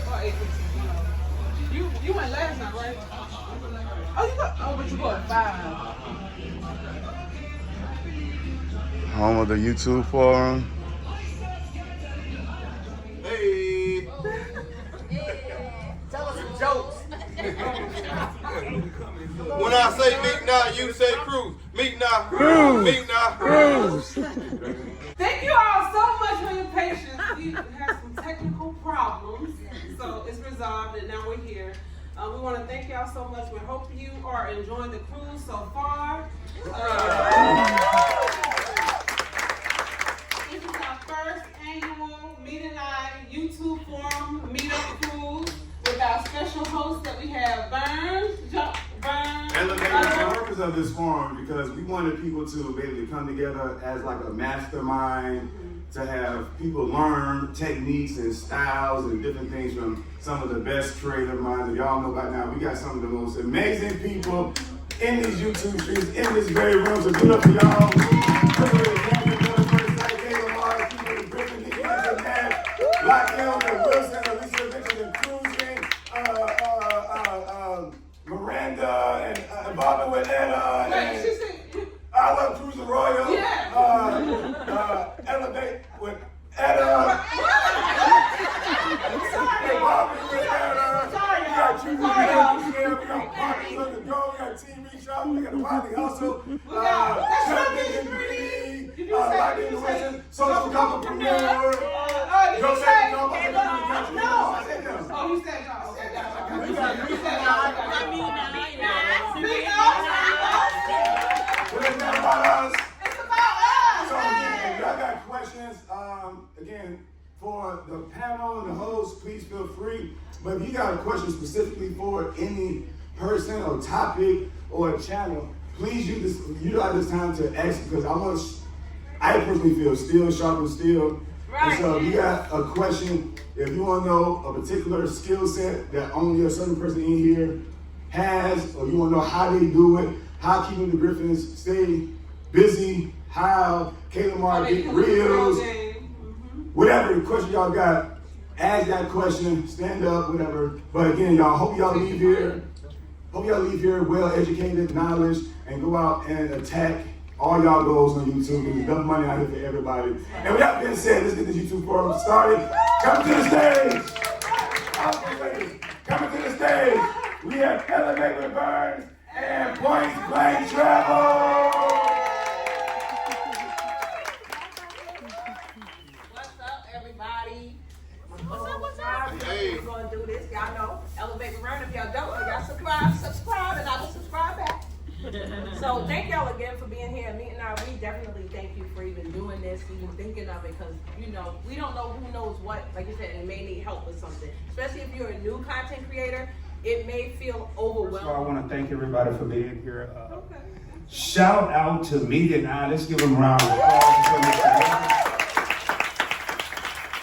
Or 8:15. You went last night, right? Oh, but you go at 5. Home of the YouTube forum. Hey. Tell us some jokes. When I say meet now, you say cruise. Meet now. Cruise. Meet now. Cruise. Thank you all so much for your patience. We had some technical problems, so it's resolved, and now we're here. We want to thank y'all so much. We hope you are enjoying the cruise so far. This is our first annual Mete and I YouTube forum MEETUP cruise with our special host that we have, Burns. Elevating the purpose of this forum because we wanted people to basically come together as like a mastermind to have people learn techniques and styles and different things from some of the best creative minds that y'all know by now. We got some of the most amazing people in these YouTube streams, in this very room. So give it up for y'all. Miranda and involvement with Etta. I love Cruising Royal. Elevate with Etta. Involvement with Etta. We got Choosing Royal. We got Parties on the Go. We got Team Reach Up. We got the Wiley Hustle. Social Entrepreneur. You said y'all. So again, if y'all got questions, again, for the panel and the host, please feel free. But if you got a question specifically for any person or topic or channel, please utilize this time to ask because I personally feel steel sharpens steel. Right. And so if you got a question, if you want to know a particular skill set that only a certain person in here has, or you want to know how they do it, how keeping the Griffins stay busy, how K-Lamar get reels, whatever the question y'all got, ask that question, stand up, whatever. But again, y'all, hope y'all leave here well educated, knowledge, and go out and attack all y'all goals on YouTube. There's enough money out here for everybody. And with that being said, let's get this YouTube forum started. Coming to the stage, we have Elevate with Burns and Point Blank Travel. What's up, everybody? What's up? Hey. We're going to do this. Y'all know, Elevate with Burns. If y'all don't, y'all subscribe, and I will subscribe back. So thank y'all again for being here. Mete and I, we definitely thank you for even doing this, even thinking of it, because we don't know who knows what. Like you said, it may need help with something. Especially if you're a new content creator, it may feel overwhelming. First of all, I want to thank everybody for being here. Shout out to Mete and I. Let's give them a round of applause.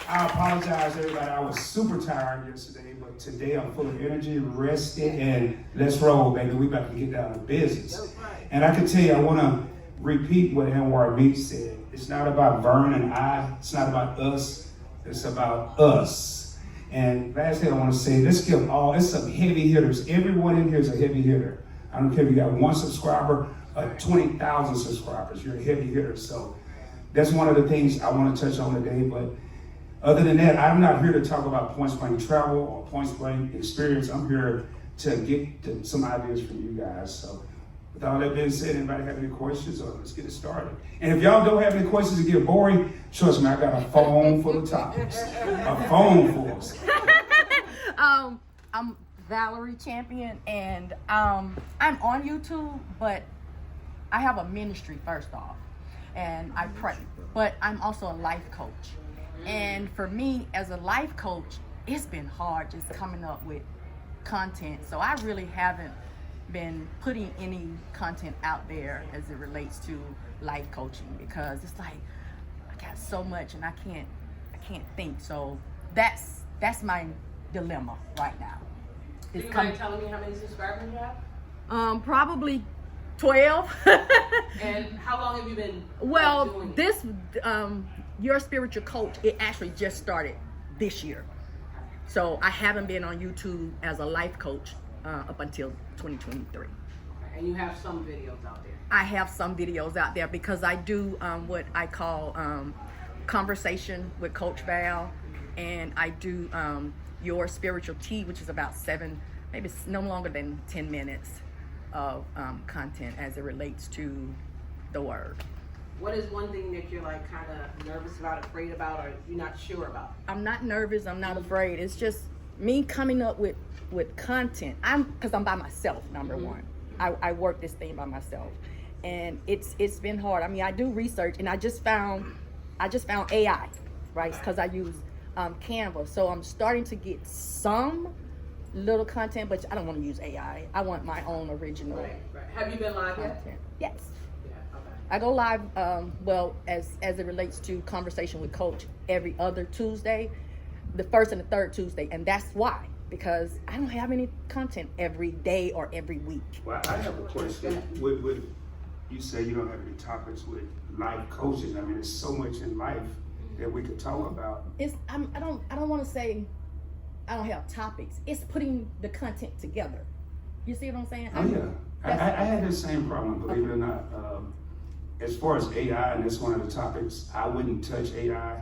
I apologize, everybody. I was super tired yesterday, but today I'm full of energy, rested, and let's roll, baby. We about to get down to business. And I can tell you, I want to repeat what Anwar Meek said. It's not about Vern and I. It's not about us. It's about us. And lastly, I want to say, let's give it's some heavy hitters. Everyone in here is a heavy hitter. I don't care if you got 1 subscriber or 20,000 subscribers. You're a heavy hitter. So that's one of the things I want to touch on today. But other than that, I'm not here to talk about points blank travel or points blank experience. I'm here to get some ideas from you guys. So with all that being said, anybody have any questions? Or let's get it started. And if y'all don't have any questions to get boring, trust me, I got a phone full of topics. A phone full of stuff. I'm Valerie Champion, and I'm on YouTube, but I have a ministry first off, and I pray. But I'm also a life coach. And for me, as a life coach, it's been hard just coming up with content. So I really haven't been putting any content out there as it relates to life coaching, because it's like I got so much and I can't think. So that's my dilemma right now. Do you mind telling me how many subscribers you have? Probably 12. And how long have you been doing this Your Spiritual Coach, it actually just started this year. So I haven't been on YouTube as a life coach up until 2023. And you have some videos out there. I have some videos out there because I do what I call conversation with Coach Val, and I do your spiritual tea, which is about 7, maybe no longer than 10 minutes of content as it relates to the word. What is one thing that you're like kind of nervous about, afraid about, or you're not sure about? I'm not nervous. I'm not afraid. It's just me coming up with content. Because I'm by myself. Number one, I work this thing by myself, and it's been hard. I mean, I do research, and I just found AI, right? Because I use Canva, so I'm starting to get some little content, but I don't want to use AI. I want my own original Right. Have you been live yet? content. Yes. Yeah. Okay. I go live, well, as it relates to Conversation with Coach, every other Tuesday, the first and the third Tuesday, and that's why, because I don't have any content every day or every week. Well, I have a question. With you say you don't have any topics with life coaches. I mean, there's so much in life that we could talk about. I don't want to say I don't have topics. It's putting the content together. You see what I'm saying? Oh yeah, I had the same problem, believe it or not. As far as AI, and that's one of the topics, I wouldn't touch AI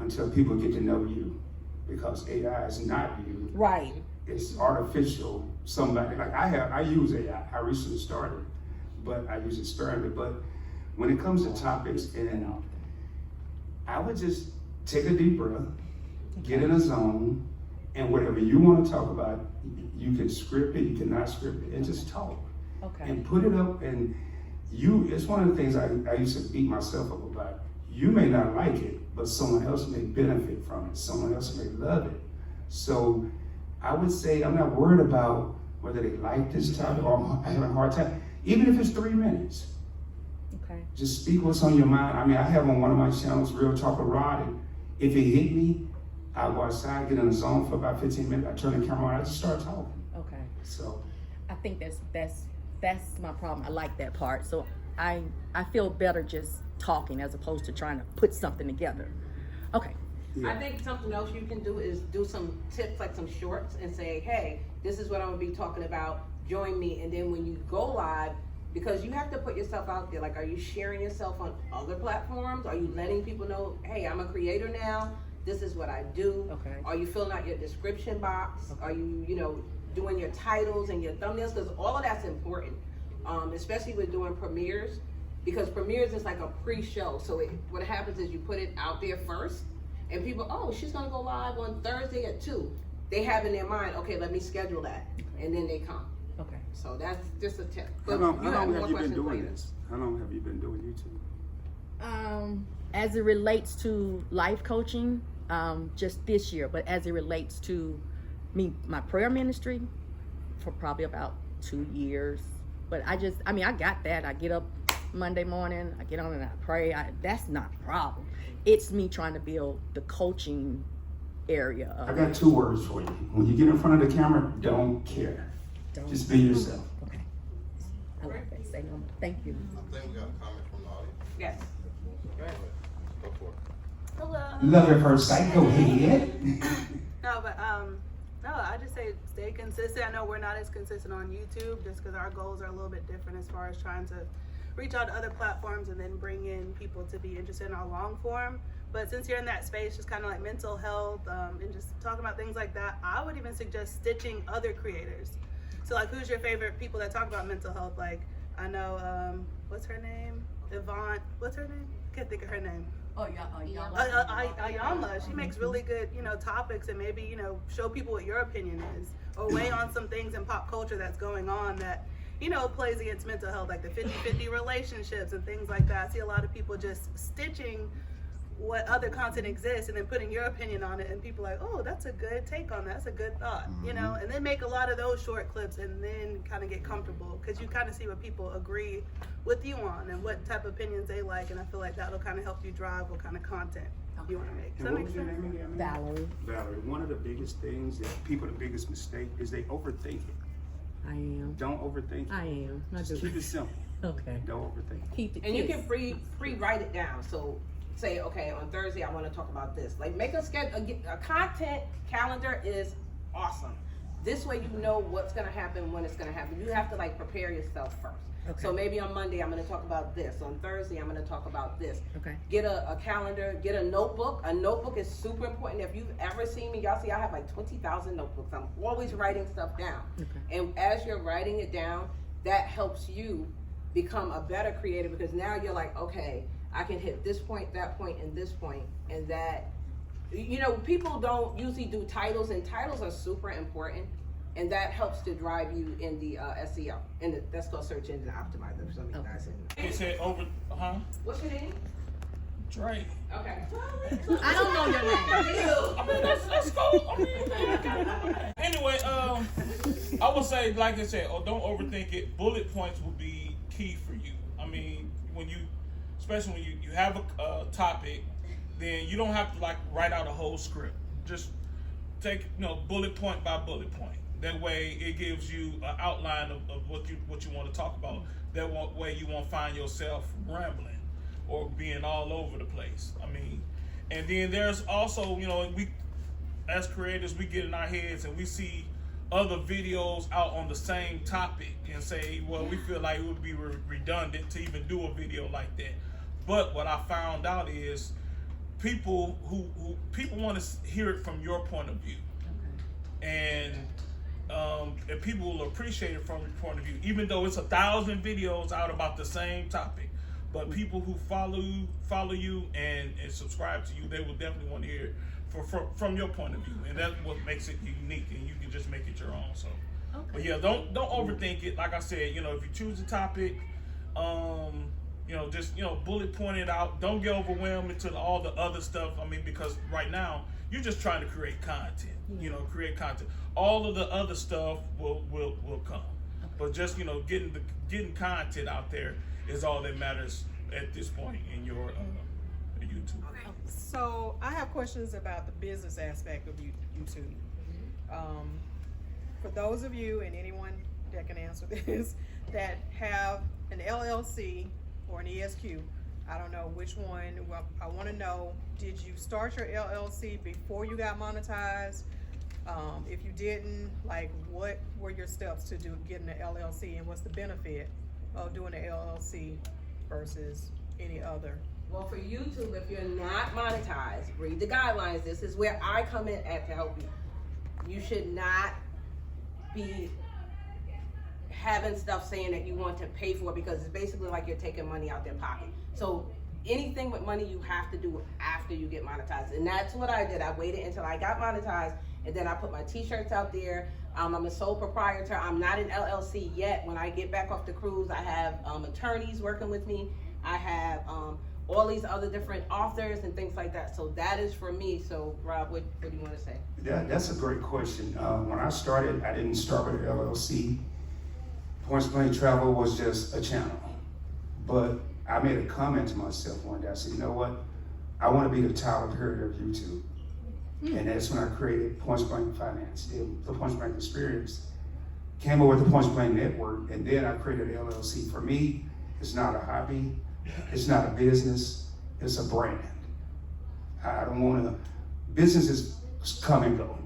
until people get to know you, because AI is not you. Right. It's artificial. Somebody like I use AI. I recently started, but I use it sparingly. But when it comes to topics, and I would just take a deep breath, get in a zone, and whatever you want to talk about, you can script it, you cannot script it, and just talk. Okay. And put it up, and it's one of the things I used to beat myself up about. You may not like it, but someone else may benefit from it. Someone else may love it. So I would say I'm not worried about whether they like this topic or I'm having a hard time. Even if it's 3 minutes, Okay. just speak what's on your mind. I mean, I have on one of my channels, Real Talk with Rod, and if it hit me, I go outside, get in the zone for about 15 minutes, I turn the camera on, I just start talking. Okay. So I think that's my problem. I like that part. So I feel better just talking as opposed to trying to put something together. Okay. yeah. I think something else you can do is do some tips, like some shorts, and say, hey, this is what I'm gonna be talking about, join me. And then when you go live, because you have to put yourself out there, like, are you sharing yourself on other platforms? Are you letting people know, hey, I'm a creator now, this is what I do? Okay. Are you filling out your description box? Are you, doing your titles and your thumbnails? Because all of that's important, especially with doing premieres, because premieres is like a pre-show. So what happens is you put it out there first, and people, oh, she's gonna go live on Thursday at 2. They have in their mind, okay, let me schedule that, and then they come. Okay. So that's just a tip. How But long you have more you been questions doing later. this? How long have you been doing YouTube? As it relates to life coaching, just this year, but as it relates to my prayer ministry, for probably about 2 years. But I got that. I get up Monday morning, I get on and I pray. That's not a problem. It's me trying to build the coaching area of I got 2 words for you. When you get in front of the camera, don't care. Just be yourself. Okay. I like that. Say no more. Thank you. I think we got a comment from the audience. Yes. Go ahead. Go for it. Hello. Love at first sight, go ahead. No, but no, I just say stay consistent. I know we're not as consistent on YouTube just because our goals are a little bit different as far as trying to reach out to other platforms and then bring in people to be interested in our long form. But since you're in that space, just kind of like mental health and just talking about things like that, I would even suggest stitching other creators. So like, who's your favorite people that talk about mental health? Like, I know, what's her name? Yvonne, what's her name? Can't think of her name. Oh yeah, Ayanla, she makes really good, topics, and maybe, show people what your opinion is, or weigh on some things in pop culture that's going on that, plays against mental health, like the 50-50 relationships and things like that. I see a lot of people just stitching what other content exists and then putting your opinion on it, and people are like, oh, that's a good take on that, that's a good thought, and then make a lot of those short clips and then kind of get comfortable, because you kind of see what people agree with you on and what type of opinions they like, and I feel like that'll kind of help you drive what kind of content you want to make. Does that And what make was your sense? name again? Valerie. Valerie, one of the biggest things that people, the biggest mistake is they overthink it. I am. Don't overthink it. I am. I Just do. keep it simple. Okay. Don't overthink it. Keep it. And you can free write it down. So say, okay, on Thursday I want to talk about this. Like make a schedule, a content calendar is awesome. This way you know what's gonna happen when it's gonna happen. You have to like prepare yourself first. Okay. So maybe on Monday I'm gonna talk about this. On Thursday I'm gonna talk about this. Okay. Get a calendar, get a notebook. A notebook is super important. If you've ever seen me, y'all see I have like 20,000 notebooks. I'm always writing stuff down. Okay. And as you're writing it down, that helps you become a better creator because now you're like, okay, I can hit this point, that point, and this point, and that, you know, people don't usually do titles, and titles are super important. And that helps to drive you in the SEO. And that's called search engine optimizer for some of you guys. He said over, What's your name? Drake. Okay. I don't know your name. I mean, that's cool. I mean, anyway, I would say, like I said, don't overthink it. Bullet points will be key for you. I mean, especially when you have a topic, then you don't have to like write out a whole script. Just take, bullet point by bullet point. That way, it gives you an outline of what you want to talk about. That way, you won't find yourself rambling or being all over the place. I mean, and then there's also, we as creators, we get in our heads and we see other videos out on the same topic and say, well, we feel like it would be redundant to even do a video like that. But what I found out is people want to hear it from your point of view. And people will appreciate it from your point of view, even though it's 1,000 videos out about the same topic. But people who follow you and subscribe to you, they will definitely want to hear it from your point of view, and that's what makes it unique. And you can just make it your own. So, okay. But yeah, don't overthink it. Like I said, if you choose a topic, just bullet point it out. Don't get overwhelmed into all the other stuff. I mean, because right now you're just trying to create content. Create content. All of the other stuff will come. But just getting content out there is all that matters at this point in your YouTube. Okay. So I have questions about the business aspect of YouTube. For those of you and anyone that can answer this that have an LLC or an ESQ, I don't know which one. Well, I want to know, did you start your LLC before you got monetized? If you didn't, like, what were your steps to getting an LLC, and what's the benefit of doing an LLC versus any other? Well, for YouTube, if you're not monetized, read the guidelines. This is where I come in to help you. You should not be having stuff saying that you want to pay for it, because it's basically like you're taking money out their pocket. So anything with money you have to do after you get monetized. And that's what I did. I waited until I got monetized, and then I put my t-shirts out there. I'm a sole proprietor. I'm not an LLC yet. When I get back off the cruise, I have attorneys working with me. I have all these other different authors and things like that. So that is for me. So Rob, what do you want to say? Yeah, that's a great question. When I started, I didn't start with an LLC. Points Blank Travel was just a channel. But I made a comment to myself one day. I said, you know what? I want to be the Tyler Perry of YouTube. And that's when I created Points Blank Finance, the Points Blank Experience. Came up with the Points Blank Network, and then I created an LLC. For me, it's not a hobby. It's not a business. It's a brand. I don't want to. Businesses come and go.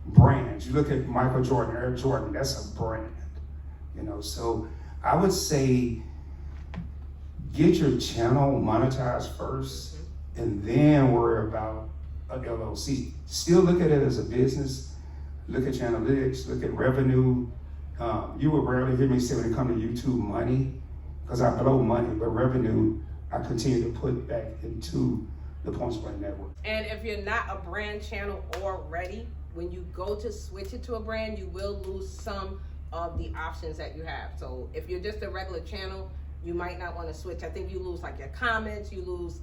Brands. You look at Michael Jordan, Eric Jordan. That's a brand. So I would say get your channel monetized first, and then worry about a LLC. Still look at it as a business. Look at your analytics. Look at revenue. You will rarely hear me say when it comes to YouTube money, because I blow money, but revenue I continue to put back into the Points Blank Network. And if you're not a brand channel already, when you go to switch it to a brand, you will lose some of the options that you have. So if you're just a regular channel, you might not want to switch. I think you lose like your comments, you lose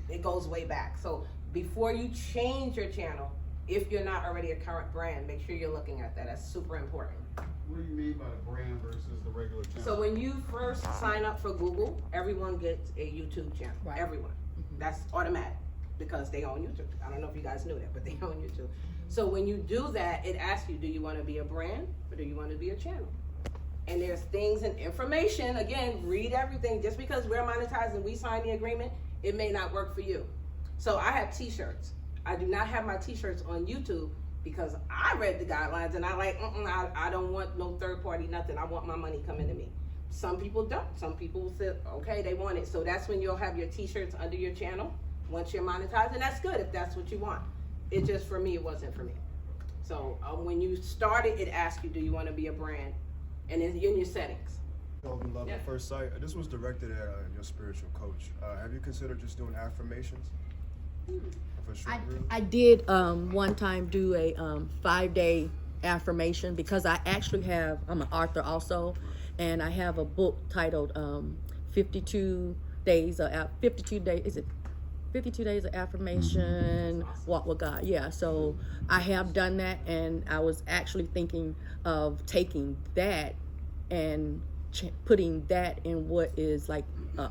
it goes way back. So before you change your channel, if you're not already a current brand, make sure you're looking at that. That's super important. What do you mean by the brand versus the regular channel? So when you first sign up for Google, everyone gets a YouTube channel. Right. Everyone. That's automatic because they own YouTube. I don't know if you guys knew that, but they own YouTube. So when you do that, it asks you, do you want to be a brand or do you want to be a channel? And there's things and information, again, read everything. Just because we're monetized and we sign the agreement, it may not work for you. So I have t-shirts. I do not have my t-shirts on YouTube because I read the guidelines and I like, I don't want no third party, nothing. I want my money coming to me. Some people don't. Some people say, okay, they want it. So that's when you'll have your t-shirts under your channel once you're monetized, and that's good if that's what you want. It just, for me, it wasn't for me. So when you started, it asked you, do you want to be a brand? And it's in your settings. Love at first sight. This was directed at your spiritual coach. Have you considered just doing affirmations? For sure. I did one time do a 5-day affirmation because I actually I'm an author also, and I have a book titled 52 Days of Affirmation, Walk with God. Yeah, so I have done that, and I was actually thinking of taking that and putting that in what is like a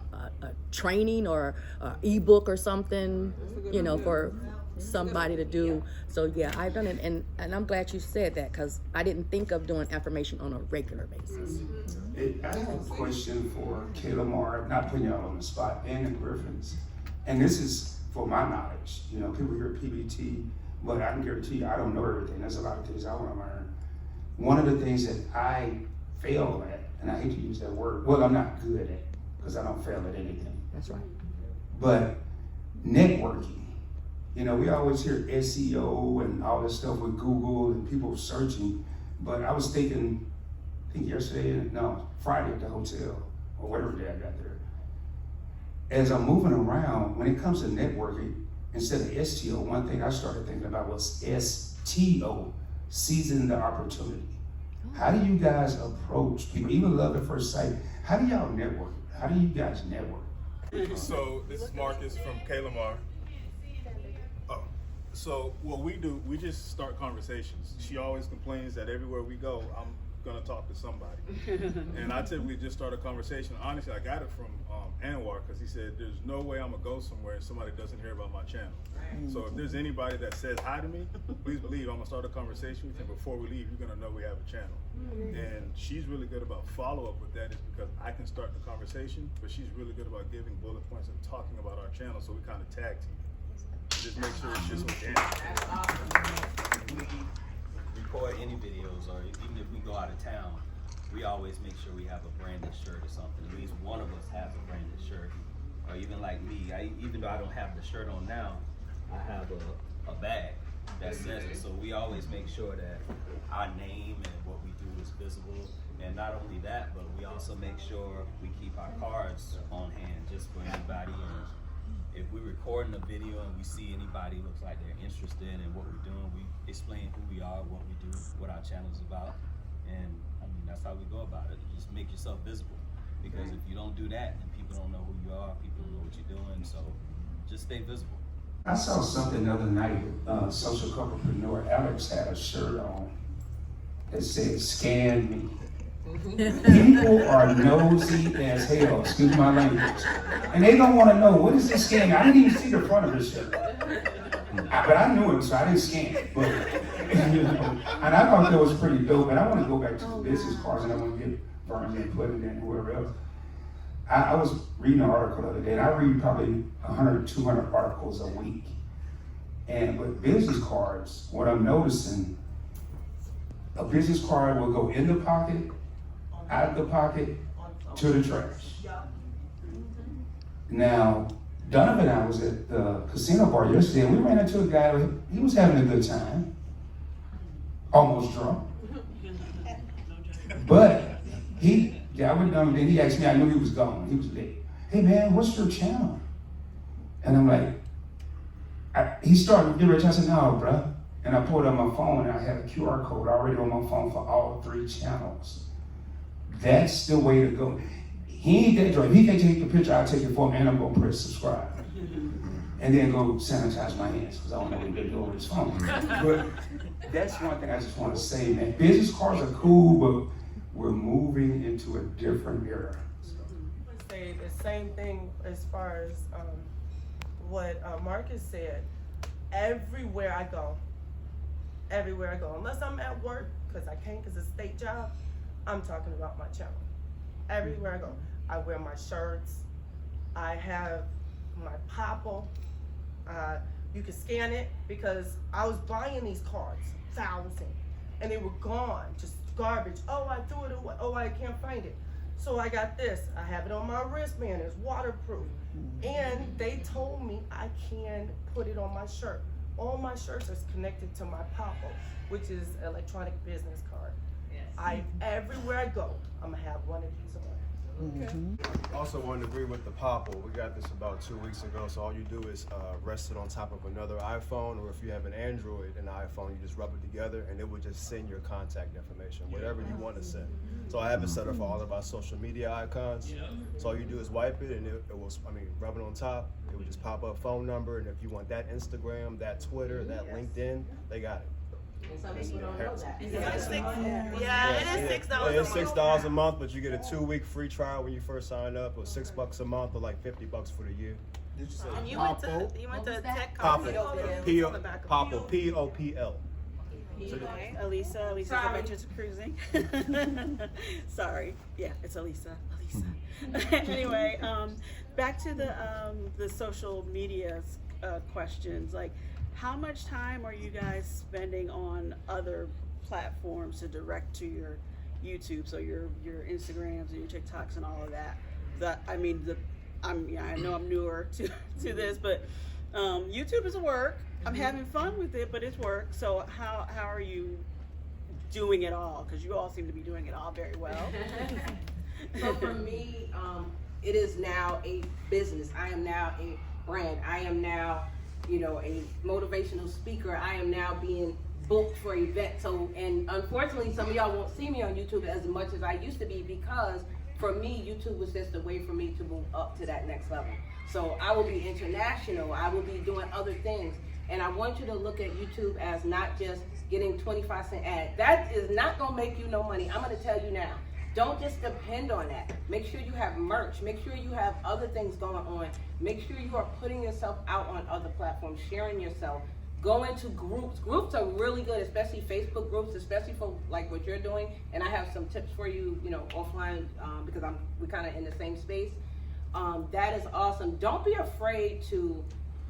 training or a ebook or something, you know, for somebody to do. So yeah, I've done it, and I'm glad you said that because I didn't think of doing affirmation on a regular basis. I have a question for Kayla Moore, not putting y'all on the spot, and the Griffins. And this is for my knowledge. You know, people hear PBT, but I can guarantee you I don't know everything. There's a lot of things I want to learn. One of the things that I fail at, and I hate to use that word, well, I'm not good at, because I don't fail at anything. That's right. But networking. You know, we always hear SEO and all this stuff with Google and people searching, but I was thinking, Friday at the hotel, or whatever day I got there. As I'm moving around, when it comes to networking, instead of STO, one thing I started thinking about was STO, seizing the opportunity. How do you guys approach people, even love at first sight? How do y'all network? How do you guys network? So this is Marcus from Kalamar. Oh, so what we do, we just start conversations. She always complains that everywhere we go, I'm gonna talk to somebody, and I typically just start a conversation. Honestly, I got it from Anwar because he said, "There's no way I'm gonna go somewhere and somebody doesn't hear about my channel." So if there's anybody that says hi to me, please believe I'm gonna start a conversation with them. Before we leave, you're gonna know we have a channel. And she's really good about follow-up with that, is because I can start the conversation, but she's really good about giving bullet points and talking about our channel, so we kind of tag team. Just make sure it's just organic. Record any videos, or even if we go out of town, we always make sure we have a branded shirt or something. At least one of us has a branded shirt. Or even like me, even though I don't have the shirt on now, I have a bag that says it. So we always make sure that our name and what we do is visible. And not only that, but we also make sure we keep our cards on hand just for anybody. And if we're recording a video and we see anybody looks like they're interested in what we're doing, we explain who we are, what we do, what our channel is about. And I mean, that's how we go about it. Just make yourself visible. Because if you don't do that, then people don't know who you are, people don't know what you're doing. So just stay visible. I saw something the other night. Social couplepreneur Alex had a shirt on that said, "Scan me." People are nosy as hell, excuse my language. And they don't want to know, what is this scan? I didn't even see the front of his shirt. But I knew him, so I didn't scan it. But, you know, and I thought that was pretty dope. And I want to go back to the business cards, and I want to get Vern's input and then whoever else. I was reading an article the other day, and I read probably 100, 200 articles a week. And with business cards, what I'm noticing, a business card will go in the pocket, out of the pocket, to the trash. Now, Donovan and I was at the casino bar yesterday, and we ran into a guy, he was having a good time, almost drunk. But I went down, and he asked me, I knew he was gone, he was late. "Hey man, what's your channel?" And I'm like, he started to get rich. I said, "No, bro." And I pulled out my phone, and I had a QR code already on my phone for all 3 channels. That's the way to go. He ain't that drunk. He can take the picture, I'll take it for him, and I'm gonna press subscribe. And then go sanitize my hands, because I don't know what they're doing with his phone. But that's one thing I just want to say, man. Business cards are cool, but we're moving into a different era. I would say the same thing as far as what Marcus said. Everywhere I go, unless I'm at work, because I can't, because it's a state job, I'm talking about my channel. Everywhere I go, I wear my shirts. I have my Papa. You can scan it because I was buying these cards, 1,000, and they were gone, just garbage. Oh, I threw it away. Oh, I can't find it. So I got this. I have it on my wristband. It's waterproof. And they told me I can put it on my shirt. All my shirts is connected to my Papa, which is electronic business card. Yes. Everywhere I go, I'm gonna have one of these on. Okay. Also wanted to agree with the Popple. We got this about 2 weeks ago, so all you do is rest it on top of another iPhone, or if you have an Android and iPhone, you just rub it together and it will just send your contact information, whatever you want to send. So I have it set up for all of our social media icons. So all you do is wipe it and it will, rub it on top. It will just pop up phone number, and if you want that Instagram, that Twitter, that LinkedIn, they got it. And some people don't know that. Yeah, it is $6 It's $6 a month, but you get a 2-week free trial when you first sign up, or $6 a month, or like $50 for the year. And you went to tech Popple, Popple, P-O-P-L. Elisa Adventures Cruising. Sorry, yeah, it's Elisa. Anyway, back to the social media questions. Like, how much time are you guys spending on other platforms to direct to your YouTube, so your Instagrams and your TikToks and all of that? I know I'm newer to this, but YouTube is a work. I'm having fun with it, but it's work. So how are you doing it all? Because you all seem to be doing it all very well. So for me, it is now a business. I am now a brand. I am now, a motivational speaker. I am now being booked for events. So, and unfortunately, some of y'all won't see me on YouTube as much as I used to be, because for me, YouTube was just a way for me to move up to that next level. So I will be international. I will be doing other things. And I want you to look at YouTube as not just getting 25-cent ad. That is not gonna make you no money. I'm gonna tell you now. Don't just depend on that. Make sure you have merch. Make sure you have other things going on. Make sure you are putting yourself out on other platforms, sharing yourself. Go into groups. Groups are really good, especially Facebook groups, especially for like what you're doing. And I have some tips for you, offline, because we're kind of in the same space. That is awesome. Don't be afraid to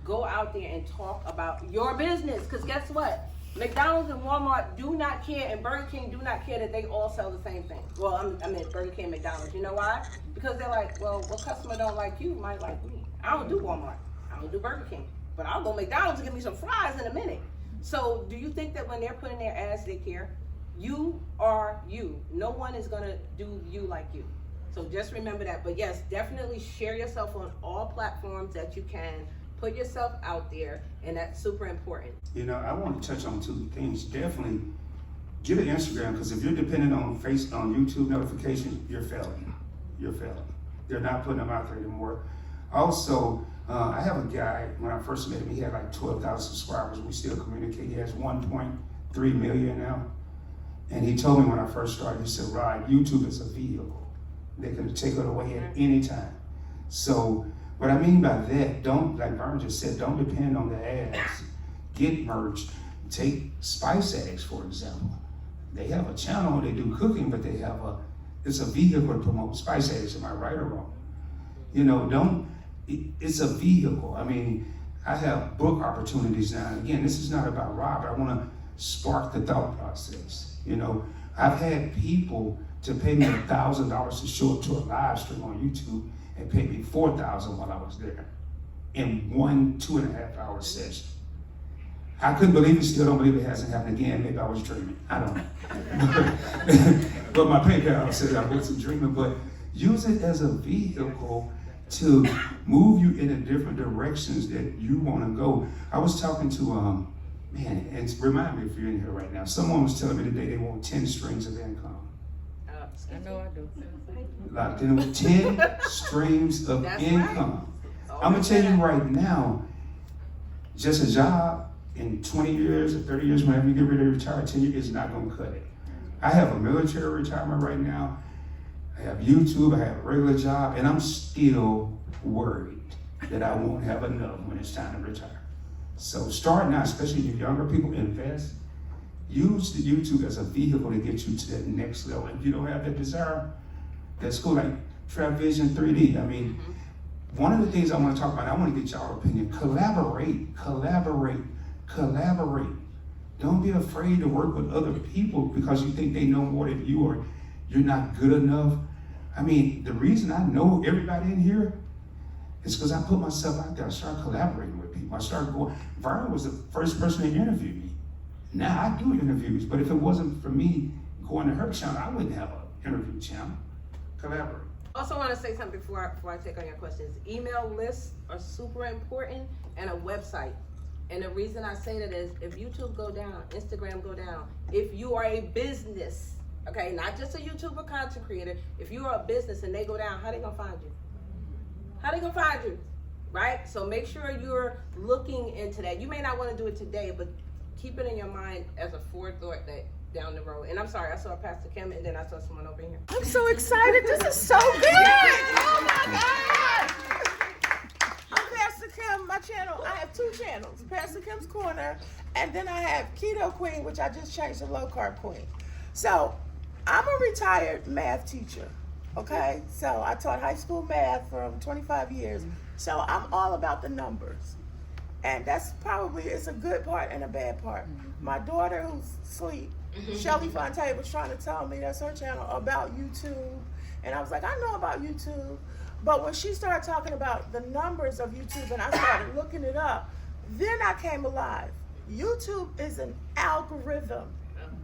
go out there and talk about your business, because guess what? McDonald's and Walmart do not care, and Burger King do not care that they all sell the same thing. Well, I mean Burger King and McDonald's. You know why? Because they're like, well, what customer don't like you might like me. I don't do Walmart. I don't do Burger King. But I'll go McDonald's and get me some fries in a minute. So do you think that when they're putting their ads, they care? You are you. No one is going to do you like you. So just remember that. But yes, definitely share yourself on all platforms that you can. Put yourself out there, and that's super important. I want to touch on 2 things. Definitely get an Instagram, because if you're dependent on YouTube notifications, you're failing. You're failing. They're not putting them out there anymore. Also, I have a guy, when I first met him, he had like 12,000 subscribers. We still communicate. He has 1.3 million now. And he told me when I first started, he said, Rod, YouTube is a vehicle. They can take it away at any time. So what I mean by that, don't, like Vern just said, don't depend on the ads. Get merch. Take Spice Eggs, for example. They have a channel, they do cooking, but it's a vehicle to promote Spice Eggs. Am I right or wrong? It's a vehicle. I have book opportunities now. And again, this is not about Rob. I want to spark the thought process. I've had people to pay me $1,000 to show up to a live stream on YouTube and paid me $4,000 while I was there in 1 2.5 hour session. I couldn't believe it, still don't believe it hasn't happened again. Maybe I was dreaming, I don't know. But my PayPal says I wasn't dreaming, but use it as a vehicle to move you in different directions that you want to go. I was talking to, and remind me if you're in here right now, someone was telling me today they want 10 streams of income. I know I do. Locked in with 10 streams of income. Right. I'm gonna tell you right now, just a job in 20 years or 30 years, whenever you get ready to retire, 10 years is not gonna cut it. I have a military retirement right now. I have YouTube, I have a regular job, and I'm still worried that I won't have enough when it's time to retire. So start now, especially you younger people, invest. Use the YouTube as a vehicle to get you to that next level. If you don't have that desire, that's cool. Like TravVision 3D. one of the things I want to talk about, I want to get y'all opinion. Collaborate. Don't be afraid to work with other people because you think they know more than you or you're not good enough. I mean, the reason I know everybody in here is because I put myself out there. I started collaborating with people. I started going. Vern was the first person to interview me. Now I do interviews, but if it wasn't for me going to her channel, I wouldn't have an interview channel. Collaborate. Also want to say something before I take on your questions. Email lists are super important, and a website. And the reason I say that is if YouTube go down, Instagram go down, if you are a business, okay, not just a YouTuber content creator, if you are a business and they go down, how they gonna find you? How they gonna find you, right? So make sure you're looking into that. You may not want to do it today, but keep it in your mind as a forethought that down the road. And I'm sorry, I saw Pastor Kim and then I saw someone over here. I'm so excited. This is so good. Oh my God. I'm Pastor Kim. My channel, I have 2 channels. Pastor Kim's Corner, and then I have Keto Queen, which I just changed to Low Carb Queen. So I'm a retired math teacher. Okay, so I taught high school math for 25 years. So I'm all about the numbers. And that's probably, it's a good part and a bad part. My daughter who's asleep, Shelly Fontaine, was trying to tell me, that's her channel, about YouTube. And I was like, I know about YouTube. But when she started talking about the numbers of YouTube and I started looking it up, then I came alive. YouTube is an algorithm,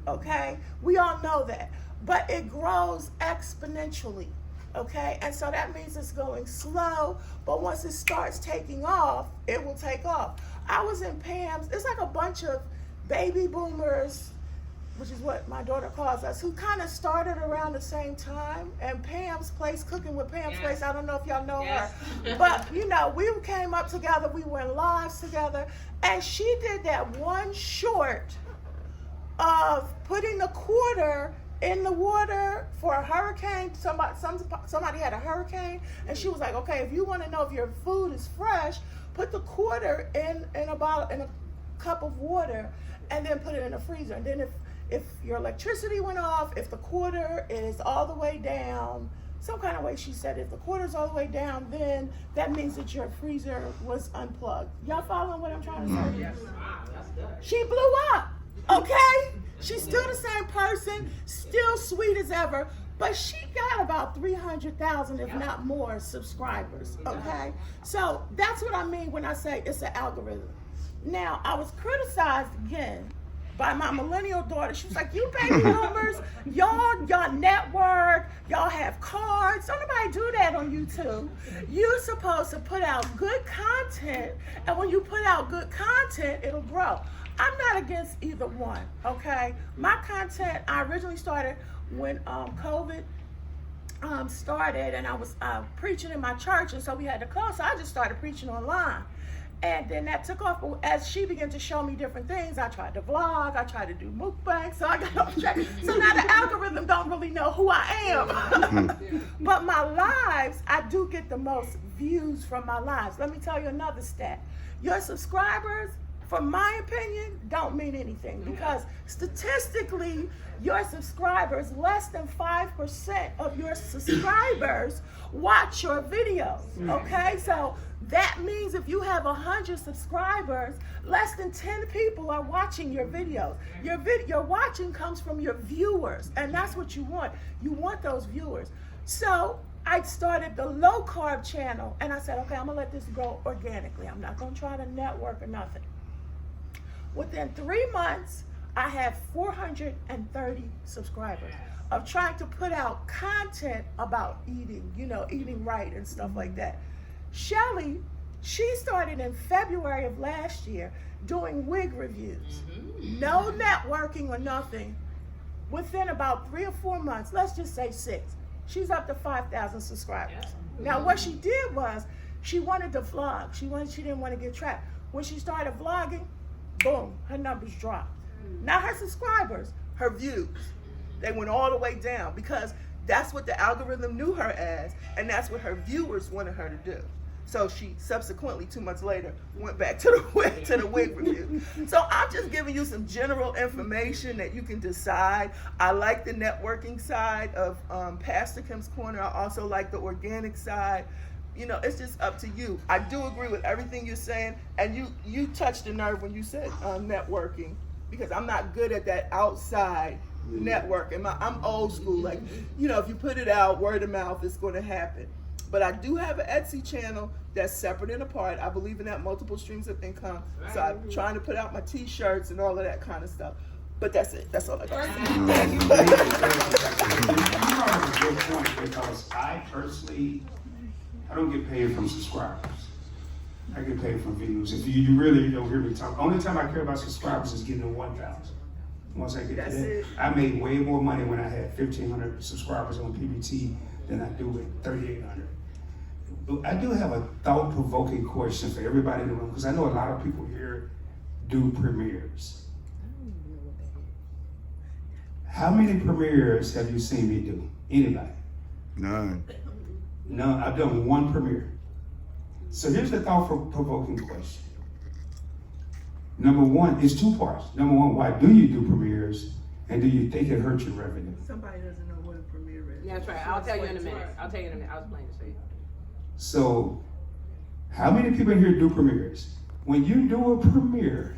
okay? We all know that. But it grows exponentially, okay? And so that means it's going slow, but once it starts taking off, it will take off. I was in Pam's, it's like a bunch of baby boomers, which is what my daughter calls us, who kind of started around the same time. And Pam's Place, Cooking with Pam's Place, I don't know if y'all know her, but you know, we came up together, we went lives together, and she did that one short of putting the quarter in the water for a hurricane. Somebody had a hurricane, and she was like, okay, if you want to know if your food is fresh, put the quarter in a bottle, in a cup of water, and then put it in the freezer. And then if your electricity went off, if the quarter is all the way down, some kind of way she said, if the quarter's all the way down, then that means that your freezer was unplugged. Y'all following what I'm trying to say? Yes. Wow, that's good. She blew up, okay? She's still the same person, still sweet as ever, but she got about 300,000, if not more, subscribers, okay? So that's what I mean when I say it's an algorithm. Now, I was criticized again by my millennial daughter. She was like, you baby boomers, y'all network, y'all have cards. Don't nobody do that on YouTube. You're supposed to put out good content, and when you put out good content, it'll grow. I'm not against either one, okay? My content, I originally started when COVID started, and I was preaching in my church, and so we had to close, so I just started preaching online. And then that took off. As she began to show me different things, I tried to vlog, I tried to do mukbang, so I got off track. So now the algorithm don't really know who I am. But my lives, I do get the most views from my lives. Let me tell you another stat. Your subscribers, from my opinion, don't mean anything, because statistically, your subscribers, less than 5% of your subscribers watch your videos, okay? So that means if you have 100 subscribers, less than 10 people are watching your videos. Your watching comes from your viewers, and that's what you want. You want those viewers. So I started the low carb channel, and I said, okay, I'm gonna let this grow organically. I'm not gonna try to network or nothing. Within 3 months, I have 430 subscribers of trying to put out content about eating, you know, eating right and stuff like that. Shelly, she started in February of last year doing wig reviews. No networking or nothing. Within about 3 or 4 months, let's just say 6, she's up to 5,000 subscribers. Now what she did was, she wanted to vlog. She didn't want to get trapped. When she started vlogging, boom, her numbers dropped. Not her subscribers, her views. They went all the way down because that's what the algorithm knew her as, and that's what her viewers wanted her to do. So she subsequently, 2 months later, went back to the wig review. So I'm just giving you some general information that you can decide. I like the networking side of Pastor Kim's Corner. I also like the organic side. You know, it's just up to you. I do agree with everything you're saying, and you touched the nerve when you said networking, because I'm not good at that outside networking. I'm old school. Like, you know, if you put it out, word of mouth, it's going to happen. But I do have an Etsy channel that's separate and apart. I believe in that multiple streams of income. So I'm trying to put out my t-shirts and all of that kind of stuff. But that's it. That's all I got. You brought up a good point, because I personally, I don't get paid from subscribers. I get paid from views. If you really don't hear me talk, only time I care about subscribers is getting to 1,000. Once I get to that, I made way more money when I had 1,500 subscribers on PBT than I do with 3,800. I do have a thought-provoking question for everybody in the room, because I know a lot of people here do premieres. How many premieres have you seen me do? Anybody? None. No, I've done one premiere. So here's the thought-provoking question. Number one, it's two parts. Number one, why do you do premieres? And do you think it hurts your revenue? Somebody doesn't know what a premiere is. Yeah, that's right. I'll tell you in a minute. I was planning to say it. So, how many people in here do premieres? When you do a premiere,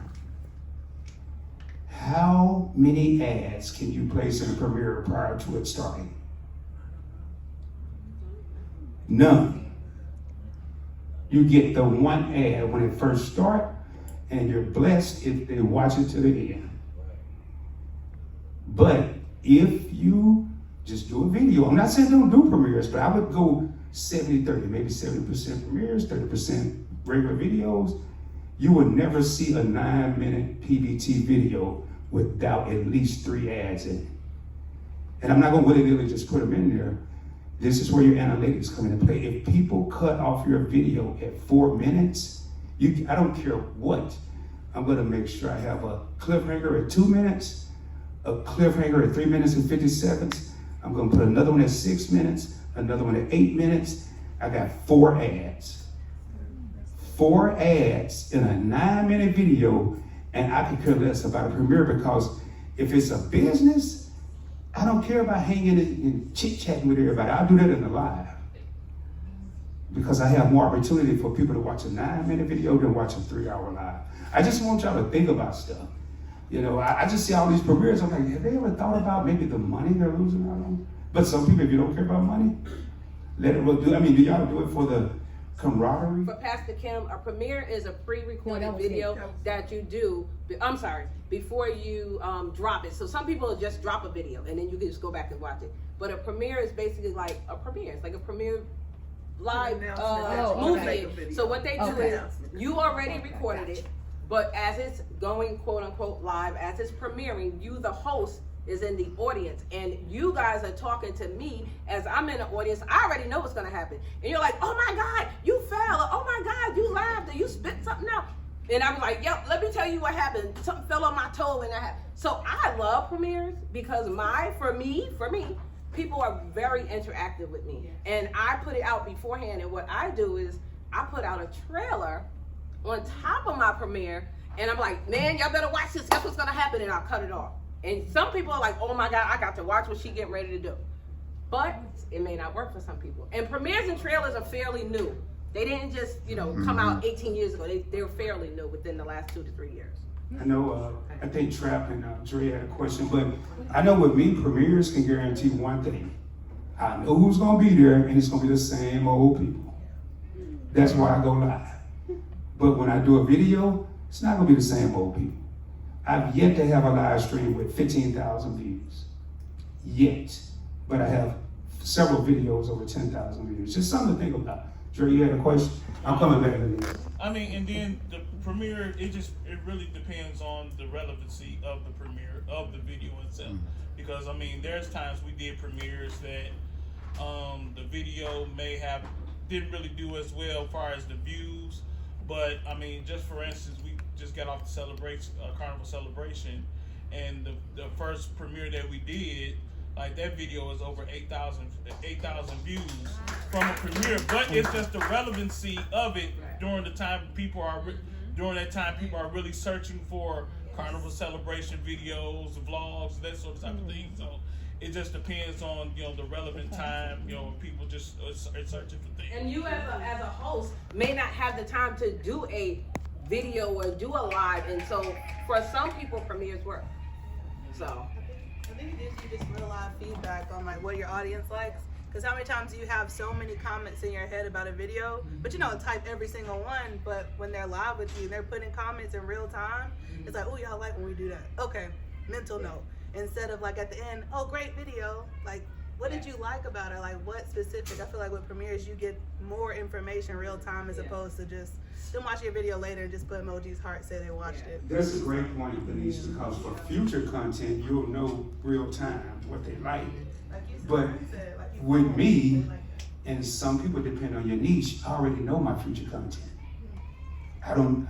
how many ads can you place in a premiere prior to it starting? None. You get the one ad when it first starts, and you're blessed if they watch it to the end. But if you just do a video, I'm not saying don't do premieres, but I would go 70-30, maybe 70% premieres, 30% regular videos. You would never see a 9-minute PBT video without at least 3 ads in it. And I'm not gonna willy-nilly just put them in there. This is where your analytics come into play. If people cut off your video at 4 minutes, I don't care what, I'm gonna make sure I have a cliffhanger at 2 minutes, a cliffhanger at 3 minutes and 50 seconds. I'm gonna put another one at 6 minutes, another one at 8 minutes. I got 4 ads. 4 ads in a 9-minute video, and I could care less about a premiere, because if it's a business, I don't care about hanging and chit-chatting with everybody. I'll do that in the live, because I have more opportunity for people to watch a 9-minute video than watch a 3-hour live. I just want y'all to think about stuff. You know, I just see all these premieres. I'm like, have they ever thought about maybe the money they're losing out on? But some people, if you don't care about money, let it do. I mean, do y'all do it for the camaraderie? For Pastor Kim, a premiere is a pre-recorded video that you do. I'm sorry, before you drop it. So some people just drop a video and then you can just go back and watch it. But a premiere is basically like a premiere. It's like a premiere live movie. So what they do is you already recorded it, but as it's going quote unquote live, as it's premiering, you the host is in the audience, and you guys are talking to me as I'm in the audience. I already know what's gonna happen, and you're like, oh my God, you fell, or oh my God, you laughed, or you spit something out. And I'm like, yep, let me tell you what happened. Something fell on my toe and that happened. So I love premieres because for me, people are very interactive with me. And I put it out beforehand, and what I do is I put out a trailer on top of my premiere, and I'm like, man, y'all better watch this, guess what's gonna happen, and I'll cut it off. And some people are like, oh my God, I got to watch what she getting ready to do. But it may not work for some people. And premieres and trailers are fairly new. They didn't just, come out 18 years ago. They're fairly new within the last 2 to 3 years. I know, I think Trap and Dre had a question, but I know with me, premieres can guarantee one thing. I know who's gonna be there, and it's gonna be the same old people. That's why I go live. But when I do a video, it's not gonna be the same old people. I've yet to have a live stream with 15,000 views. Yet. But I have several videos over 10,000 views. Just something to think about. Dre, you had a question? I'm coming back to this. I mean, and then the premiere, it really depends on the relevancy of the premiere, of the video itself. Because, I mean, there's times we did premieres that the video didn't really do as well as far as the views. But, I mean, just for instance, we just got off the Carnival Celebration, and the first premiere that we did, like that video is over 8,000 views from a premiere. But it's just the relevancy of it during the time people are really searching for Carnival Celebration videos, vlogs, that sort of type of thing. So it just depends on, you know, the relevant time, you know, people just are searching for things. And you as a host may not have the time to do a video or do a live, and so for some people premieres work. So I think it gives you just real live feedback on like what your audience likes. Because how many times do you have so many comments in your head about a video, but you don't type every single one, but when they're live with you, they're putting comments in real time. It's like, oh, y'all like when we do that. Okay, mental note. Instead of like at the end, oh, great video. Like, what did you like about it? Like, what specific? I feel like with premieres, you get more information real time as opposed to just them watch your video later and just put emojis, heart, say they watched it. That's a great point, Denise, because for future content, you'll know real time what they like. But with me, and some people depend on your niche, I already know my future content. I don't,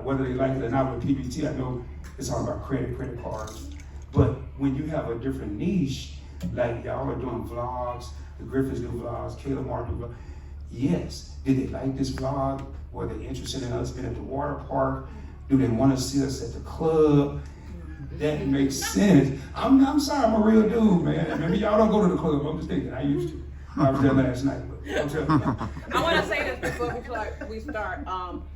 whether they like it or not with PBT, I know it's all about credit cards. But when you have a different niche, like y'all are doing vlogs, the Griffins do vlogs, Caleb Martin do vlogs. Yes, did they like this vlog? Were they interested in us being at the water park? Do they want to see us at the club? That makes sense. I'm sorry, I'm a real dude, man. Maybe y'all don't go to the club. I'm just thinking, I used to. I was there last night, but don't tell me. I want to say this before we start.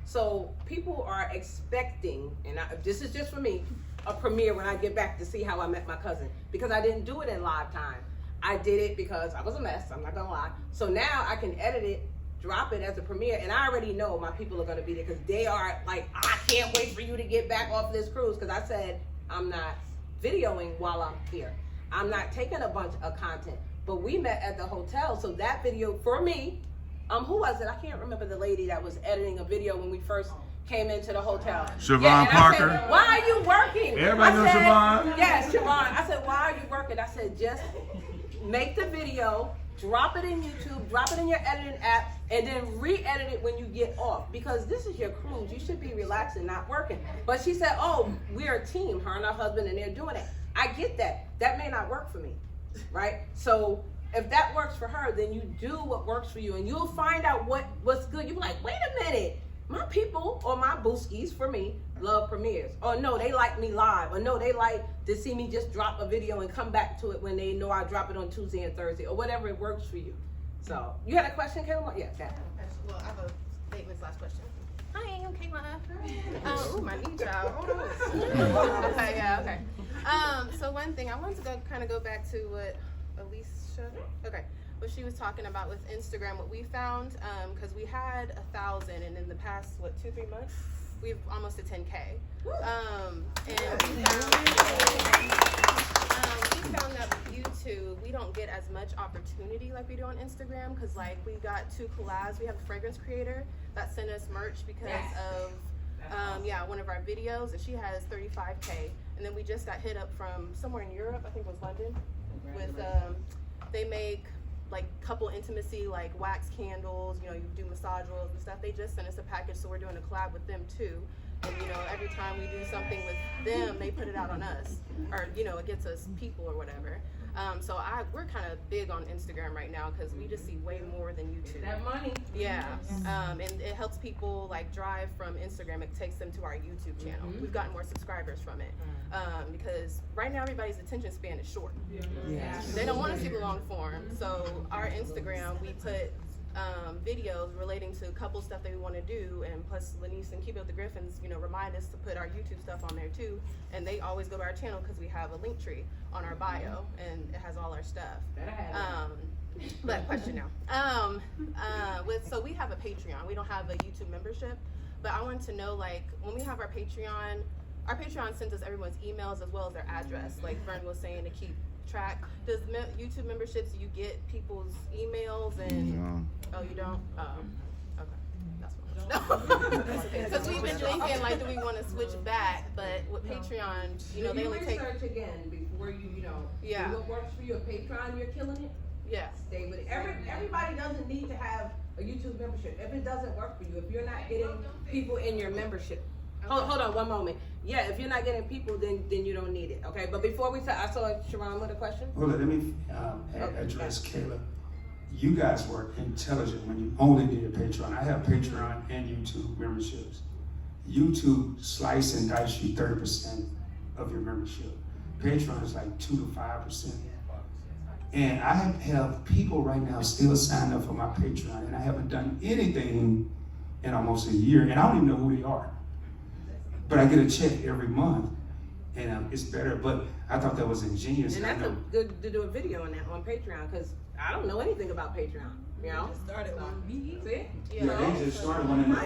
So people are expecting, and this is just for me, a premiere when I get back to see how I met my cousin, because I didn't do it in live time. I did it because I was a mess. I'm not gonna lie. So now I can edit it, drop it as a premiere, and I already know my people are gonna be there because they are like, I can't wait for you to get back off this cruise, because I said I'm not videoing while I'm here. I'm not taking a bunch of content. But we met at the hotel, so that video for me, who was it? I can't remember the lady that was editing a video when we first came into the hotel. Siobhan Parker. Said, why are you working? Everybody knows Siobhan. Yes, Siobhan. I said, why are you working? I said, just make the video, drop it in YouTube, drop it in your editing app, and then re-edit it when you get off. Because this is your cruise. You should be relaxed and not working. But she said, oh, we're a team, her and her husband, and they're doing it. I get that. That may not work for me, right? So if that works for her, then you do what works for you, and you'll find out what's good. You'll be like, wait a minute. My people, or my booskies, for me, love premieres. Or no, they like me live. Or no, they like to see me just drop a video and come back to it when they know I drop it on Tuesday and Thursday, or whatever it works for you. So, you had a question, Kayla? Yeah, Kat. Well, I have a statement last question. Hi, I'm Kayla. Oh, my knee child. Hold on. Okay, yeah, okay. So one thing, I wanted to go back to what Alicia, what she was talking about with Instagram, what we found, because we had 1,000, and in the past, 2-3 months, we've almost to 10K. And we found that with YouTube, we don't get as much opportunity like we do on Instagram, because like we got 2 collabs. We have a fragrance creator that sent us merch because of one of our videos, and she has 35K. And then we just got hit up from somewhere in Europe, I think it was London, with they make like couple intimacy, like wax candles, you do massage oils and stuff. They just sent us a package, so we're doing a collab with them too. And every time we do something with them, they put it out on us, or it gets us people or whatever. So we're kind of big on Instagram right now because we just see way more than YouTube. That money. Yeah. And it helps people like drive from Instagram. It takes them to our YouTube channel. We've gotten more subscribers from it because right now everybody's attention span is short. They don't want to see the long form. So our Instagram, we put videos relating to couple stuff that we want to do, and plus Lanice and Keep It With The Griffins, remind us to put our YouTube stuff on there too, and they always go to our channel because we have a link tree on our bio, and it has all our stuff. But question now, so we have a Patreon. We don't have a YouTube membership, but I wanted to know, like, when we have our Patreon sends us everyone's emails as well as their address, like Vern was saying, to keep track. Does YouTube memberships, you get people's emails and oh, you don't? Okay, that's what. Because we've been thinking, like, do we want to switch back? But with Patreon, they only take. Research again before you do what works for you. A Patreon, you're killing it. Yeah. Stay with it. Everybody doesn't need to have a YouTube membership. If it doesn't work for you, if you're not getting people in your membership. Hold on one moment. Yeah, if you're not getting people, then you don't need it. Okay, but before we I saw Sharon with a question. Well, let me address Kayla. You guys were intelligent when you only did a Patreon. I have Patreon and YouTube memberships. YouTube slice and dice you 30% of your membership. Patreon is like 2 to 5%. And I have people right now still signed up for my Patreon, and I haven't done anything in almost a year, and I don't even know who they are. But I get a check every month, and it's better. But I thought that was ingenious. And that's good to do a video on that on Patreon, because I don't know anything about Patreon. You know, started one. See? Yeah, they just started one. And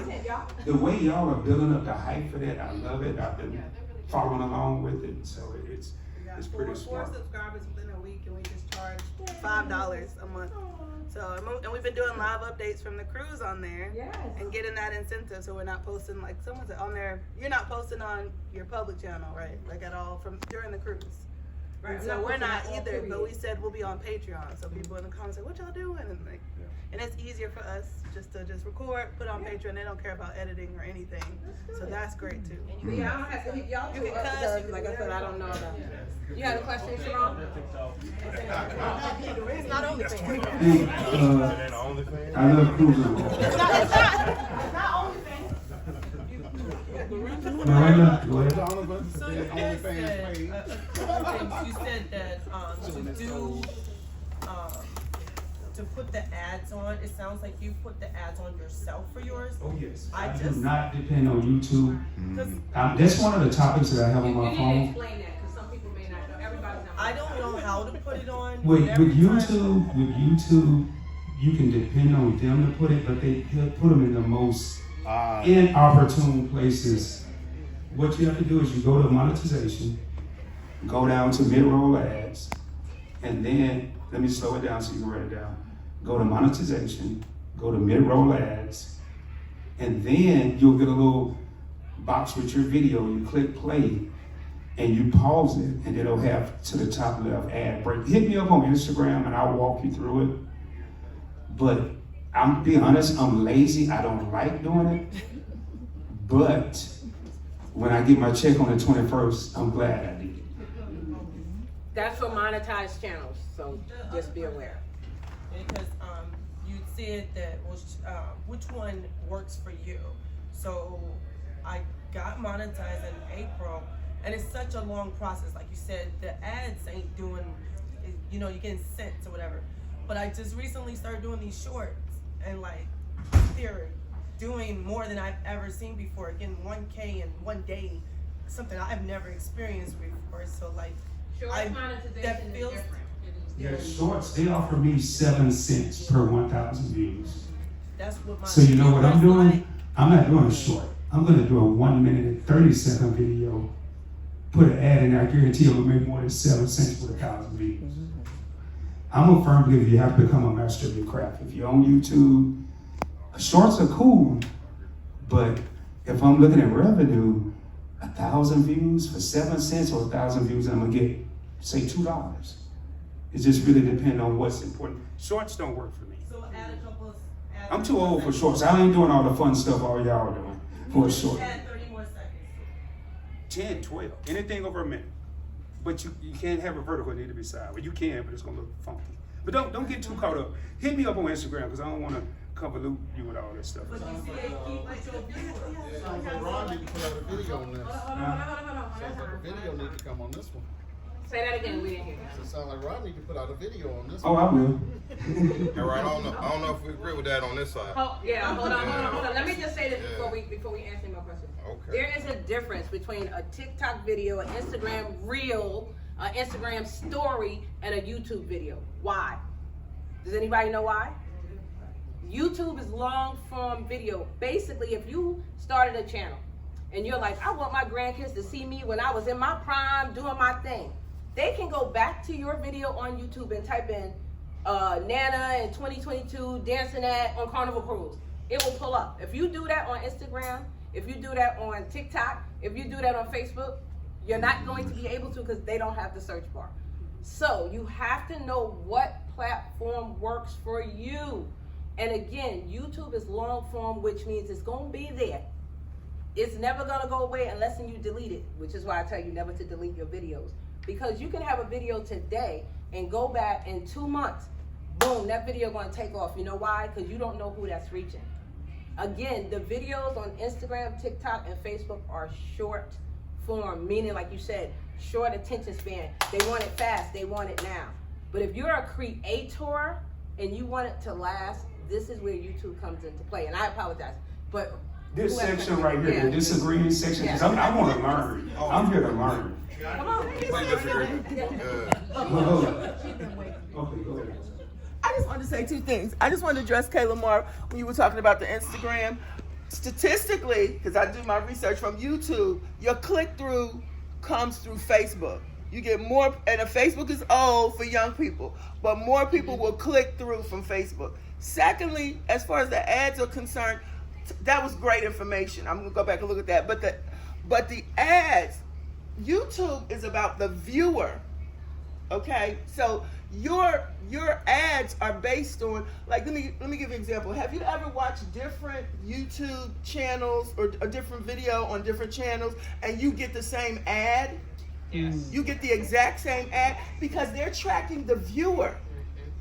the way y'all are building up the hype for that, I love it. I've been following along with it, so it's pretty four smart. subscribers within a week, and we just charge $5 a month. So, and we've been doing live updates from the cruise on there, and getting that incentive, so we're not posting, like someone said on there, you're not posting on your public channel, right? Like at all from during the cruise. Right. So we're not either, but we said we'll be on Patreon. So people in the comments say, "What y'all doing?" And like, and it's easier for us just to record, put on Patreon. They don't care about editing or anything, so that's great too. Yeah, I don't have to hit y'all. You can cuss. Like I said, I don't know that. You had a question, Sharon? It's not OnlyFans. I love cruising. It's not OnlyFans. No, I love. Go ahead. So you guys said you said that to put the ads on, it sounds like you put the ads on yourself for yours. Oh yes. I do just not depend on YouTube. That's one of the topics that I have on my phone. Explain that, because some people may not know. Everybody's not. I don't know how to put it on. With YouTube, you can depend on them to put it, but they put them in the most inopportune places. What you have to do is you go to monetization, go down to mid-roll ads, and then, let me slow it down so you can write it down. Go to monetization, go to mid-roll ads, and then you'll get a little box with your video. You click play, and you pause it, and it'll have to the top left ad break. Hit me up on Instagram, and I'll walk you through it. But I'm being honest, I'm lazy. I don't like doing it. But when I get my check on the 21st, I'm glad I did it. That's for monetized channels, so just be aware. Because you said that which one works for you. So I got monetized in April, and it's such a long process. Like you said, the ads ain't doing, you're getting cents or whatever. But I just recently started doing these shorts, and like they're doing more than I've ever seen before. Getting 1K in one day, something I've never experienced before. So like, that feels different. Yeah, shorts, they offer me 7 cents per 1,000 views. That's what my. So you know what I'm doing? I'm not doing a short. I'm gonna do a 1 minute and 30-second video. Put an ad in there. I guarantee you'll make more than 7 cents for 1,000 views. I'm a firm believer you have to become a master of your craft. If you're on YouTube, shorts are cool, but if I'm looking at revenue, 1,000 views for 7 cents or 1,000 views, I'm gonna get, say, $2. It just really depends on what's important. Shorts don't work for me. So add a couple of. I'm too old for shorts. I ain't doing all the fun stuff all y'all are doing for a short. Add 30 more seconds. 10, 12, anything over a minute. But you can't have a vertical, it need to be side. Well, you can, but it's gonna look funky. But don't get too caught up. Hit me up on Instagram, because I don't want to convolute you with all this stuff. Sounds like Ron need to put out a video on this. Sounds like a video need to come on this one. Say that again, we didn't hear It sounds like Ron need to put out a video on this Oh, one. I will. All right, I don't know if we agree with that on this side. Hold on. Let me just say this before we answer my question. Okay. There is a difference between a TikTok video, an Instagram reel, an Instagram story, and a YouTube video. Why? Does anybody know why? YouTube is long form video. Basically, if you started a channel and you're like, I want my grandkids to see me when I was in my prime doing my thing, they can go back to your video on YouTube and type in Nana in 2022 dancing on Carnival Cruise. It will pull up. If you do that on Instagram, if you do that on TikTok, if you do that on Facebook, you're not going to be able to, because they don't have the search bar. So you have to know what platform works for you. And again, YouTube is long form, which means it's going to be there. It's never going to go away unless you delete it, which is why I tell you never to delete your videos. Because you can have a video today and go back in 2 months, boom, that video going to take off. You know why? Because you don't know who that's reaching. Again, the videos on Instagram, TikTok, and Facebook are short form, meaning, like you said, short attention span. They want it fast. They want it now. But if you're a creator and you want it to last, this is where YouTube comes into play. And I apologize, but This section right here, the disagreeing section, because I want to learn. I'm here to learn. Come on. Please disagree. Hold on. Okay, go ahead. I just wanted to say two things. I just wanted to address Kayla Moore when you were talking about the Instagram. Statistically, because I do my research from YouTube, your click-through comes through Facebook. You get more, and Facebook is old for young people, but more people will click through from Facebook. Secondly, as far as the ads are concerned, that was great information. I'm gonna go back and look at that. But the ads, YouTube is about the viewer. Okay, so your ads are based on, like, let me give you an example. Have you ever watched different YouTube channels or a different video on different channels and you get the same ad? Yes. You get the exact same ad because they're tracking the viewer.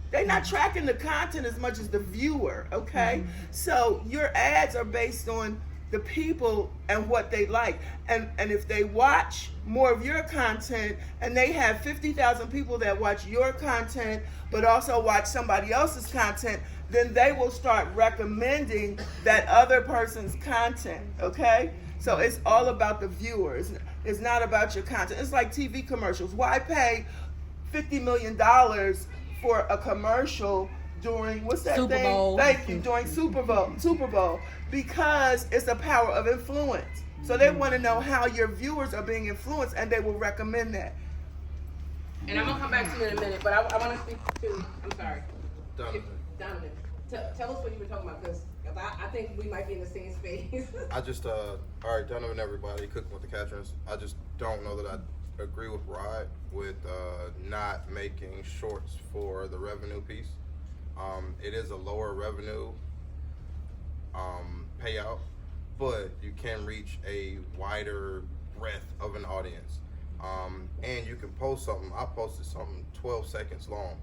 They're not tracking the content as much as the viewer, okay? So your ads are based on the people and what they like. And if they watch more of your content and they have 50,000 people that watch your content but also watch somebody else's content, then they will start recommending that other person's content, okay? So it's all about the viewers. It's not about your content. It's like TV commercials. Why pay $50 million for a commercial during, what's that Super thing? Bowl. Thank you, during Super Bowl, because it's the power of influence. So they want to know how your viewers are being influenced, and they will recommend that. And I'm gonna come back to you in a minute, but I want to speak to, I'm sorry. Donovan. Tell us what you were talking about, because I think we might be in the same space. I just, all right, Donovan, everybody, cooking with the Catrins. I just don't know that I agree with Rod with not making shorts for the revenue piece. It is a lower revenue payout, but you can reach a wider breadth of an audience. And you can post something. I posted something 12 seconds long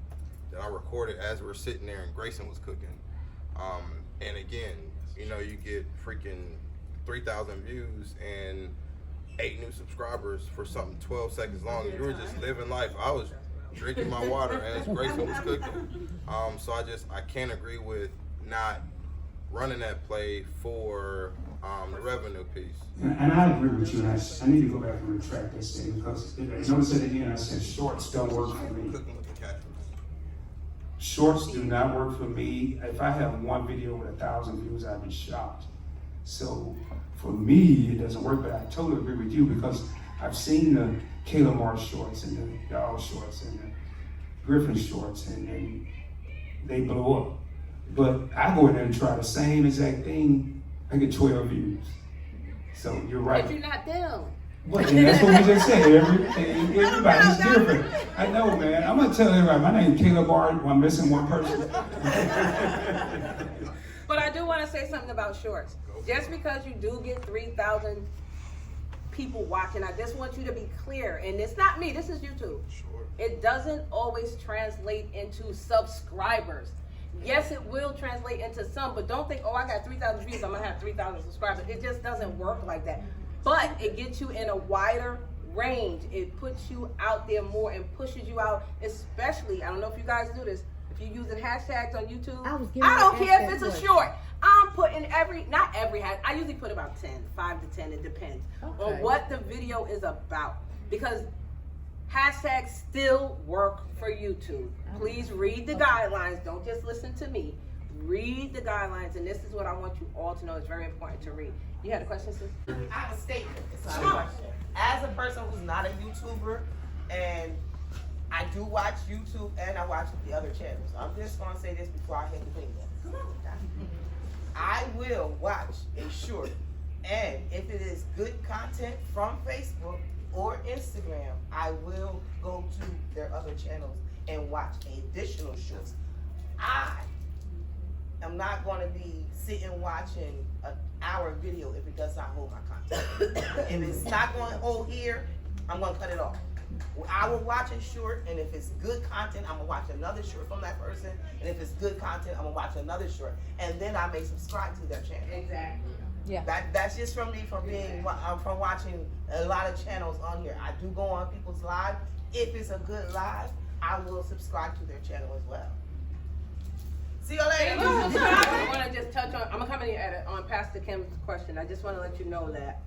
that I recorded as we're sitting there and Grayson was cooking. And again, you know, you get freaking 3,000 views and 8 new subscribers for something 12 seconds long. You were just living life. I was drinking my water as Grayson was cooking. So I can't agree with not running that play for the revenue piece. And I agree with you, and I need to go back and retract that statement, because notice at the end I said shorts don't work for me. Shorts do not work for me. If I have one video with 1,000 views, I'd be shocked. So for me, it doesn't work, but I totally agree with you, because I've seen the Kayla Moore shorts and the Dog shorts and the Griffin shorts, and they blow up. But I go in there and try the same exact thing, I get 12 views. So you're right. But you're not them. But, and that's what we just said. Everybody's different. I know, man. I'm gonna tell everybody. My name is Caleb Bard. I'm missing one person. But I do want to say something about shorts. Just because you do get 3,000 people watching, I just want you to be clear. And it's not me. This is YouTube. Sure. It doesn't always translate into subscribers. Yes, it will translate into some, but don't think, oh, I got 3,000 views, I'm gonna have 3,000 subscribers. It just doesn't work like that. But it gets you in a wider range. It puts you out there more and pushes you out, especially, I don't know if you guys do this, if you're using hashtags on YouTube, I don't care if it's a short. I'm putting not every hashtag, I usually put about 10, 5 to 10, it depends on what the video is about. Because hashtags still work for YouTube. Please read the guidelines. Don't just listen to me. Read the guidelines, and this is what I want you all to know. It's very important to read. You had a question, sis? I have a statement. It's not a question. As a person who's not a YouTuber, and I do watch YouTube and I watch the other channels, I'm just going to say this before I hit the finger. I will watch a short, and if it is good content from Facebook or Instagram, I will go to their other channels and watch additional shorts. I am not going to be sitting watching an hour video if it does not hold my content. If it's not going to hold here, I'm going to cut it off. I will watch a short, and if it's good content, I'm going to watch another short from that person, and if it's good content, I'm going to watch another short, and then I may subscribe to their channel. Exactly. Yeah. That's just from me from watching a lot of channels on here. I do go on people's live. If it's a good live, I will subscribe to their channel as well. See you later. I want to just touch on, I'm going to come in here on Pastor Kim's question. I just want to let you know that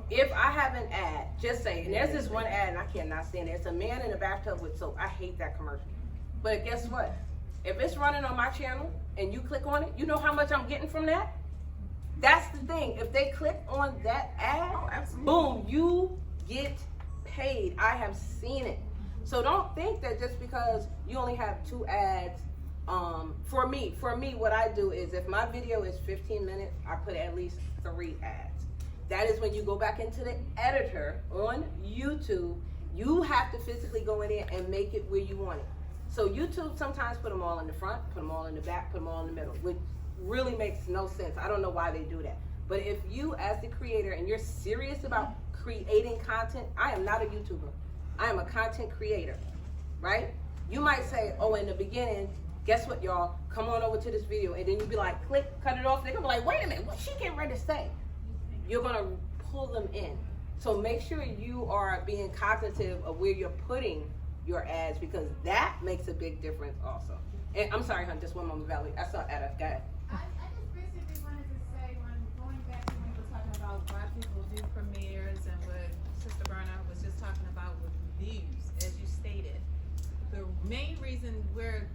if I have an ad, just say, and there's this one ad and I cannot stand it. It's a man in a bathtub with soap. I hate that commercial. But guess what? If it's running on my channel and you click on it, you know how much I'm getting from that? That's the thing. If they click on that ad, boom, you get paid. I have seen it. So don't think that just because you only have 2 ads, for me, what I do is if my video is 15 minutes, I put at least 3 ads. That is when you go back into the editor on YouTube, you have to physically go in there and make it where you want it. So YouTube sometimes put them all in the front, put them all in the back, put them all in the middle, which really makes no sense. I don't know why they do that. But if you, as the creator, and you're serious about creating content, I am not a YouTuber. I am a content creator, right? You might say, oh, in the beginning, guess what, y'all? Come on over to this video. And then you be like, click, cut it off. They're going to be like, wait a minute, what's she getting ready to say? You're going to pull them in. So make sure you are being cognitive of where you're putting your ads, because that makes a big difference also. And I'm sorry, hon, just one moment, Valerie. I saw Ada. Go ahead. I just basically wanted to say, when going back to when we were talking about why people do premieres and what Sister Berna was just talking about with views, as you stated, the main reason where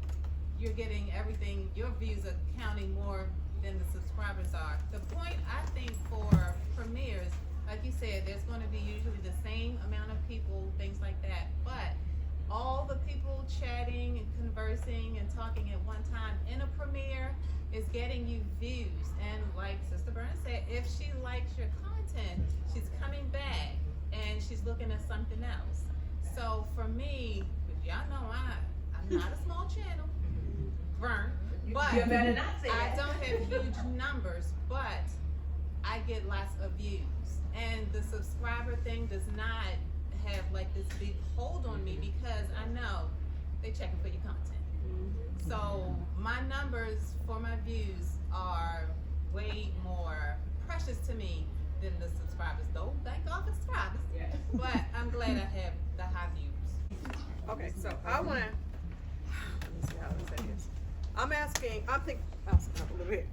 you're getting everything, your views are counting more than the subscribers are. The point, I think, for premieres, like you said, there's going to be usually the same amount of people, things like that, but all the people chatting and conversing and talking at one time in a premiere is getting you views. And like Sister Berna said, if she likes your content, she's coming back and she's looking at something else. So for me, y'all know I'm not a small channel, but You better not say I that. don't have huge numbers, but I get lots of views. And the subscriber thing does not have like this big hold on me, because I know they're checking for your content. So my numbers for my views are way more precious to me than the subscribers. Though, thank God for subscribers. But I'm glad I have the high views. Okay, so I want to, let me see how to say this.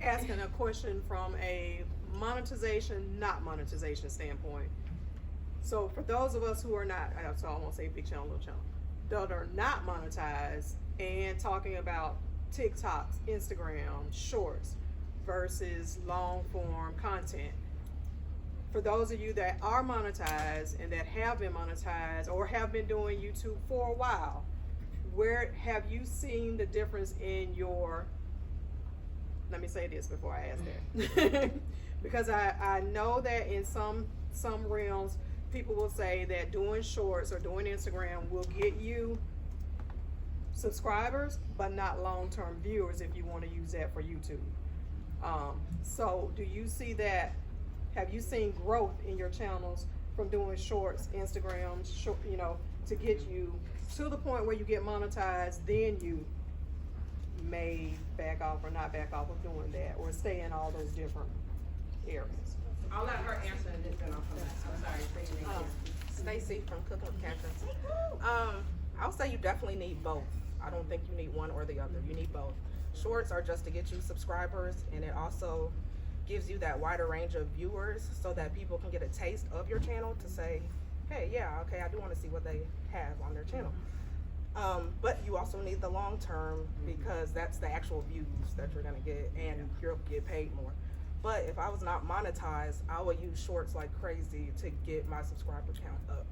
Asking a question from a monetization, not monetization standpoint. So for those of us who are not, so I won't say big channel, little channel, that are not monetized, and talking about TikToks, Instagram, shorts versus long form content. For those of you that are monetized and that have been monetized or have been doing YouTube for a while, where have you seen the difference in your, let me say this before I ask that, because I know that in some realms, people will say that doing shorts or doing Instagram will get you subscribers, but not long-term viewers if you want to use that for YouTube. So do you see that? Have you seen growth in your channels from doing shorts, Instagram, to get you to the point where you get monetized, then you may back off or not back off of doing that, or stay in all those different areas? I'll let her answer and then I'll come back. I'm sorry. Stacy from Cooking with Catherine. I'll say you definitely need both. I don't think you need one or the other. You need both. Shorts are just to get you subscribers, and it also gives you that wider range of viewers so that people can get a taste of your channel to say, hey, yeah, okay, I do want to see what they have on their channel. But you also need the long term, because that's the actual views that you're going to get, and you'll get paid more. But if I was not monetized, I would use shorts like crazy to get my subscriber count up.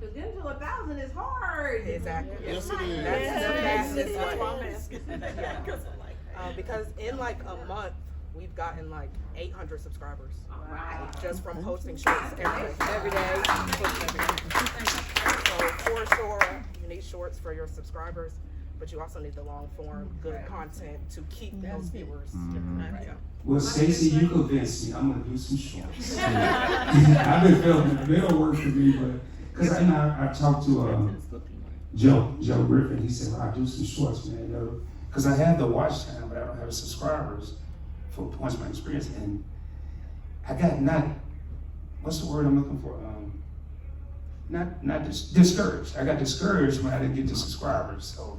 To get to 1,000 is hard. Exactly. Yes, it is. That's the fastest That's why I'm way. asking. Because in like a month, we've gotten like 800 subscribers. Right. Just from posting shorts every day. Posting every day. So for sure, you need shorts for your subscribers, but you also need the long form, good content to keep those viewers. Right. Well, Stacey, you convinced me. I'm gonna do some shorts. I've been feeling it. It'll work for me, but because I talked to Joe Griffin. He said, well, I'll do some shorts, man. Because I have the watch time, but I don't have subscribers for points my experience. And I got what's the word I'm looking for? discouraged. I got discouraged when I didn't get the subscribers, so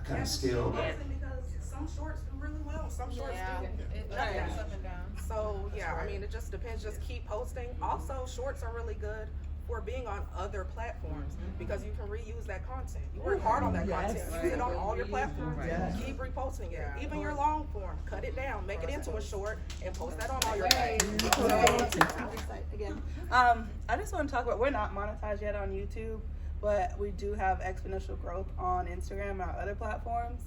I kind of scaled back. Because some shorts do really well, some shorts do. It jumps up and down. So yeah, I mean, it just depends. Just keep posting. Also, shorts are really good for being on other platforms because you can reuse that content. You work hard on that content. Use it on all your platforms. Keep reposting it. Even your long form, cut it down, make it into a short, and post that on all your pages. Again, I just want to talk about, we're not monetized yet on YouTube, but we do have exponential growth on Instagram and our other platforms.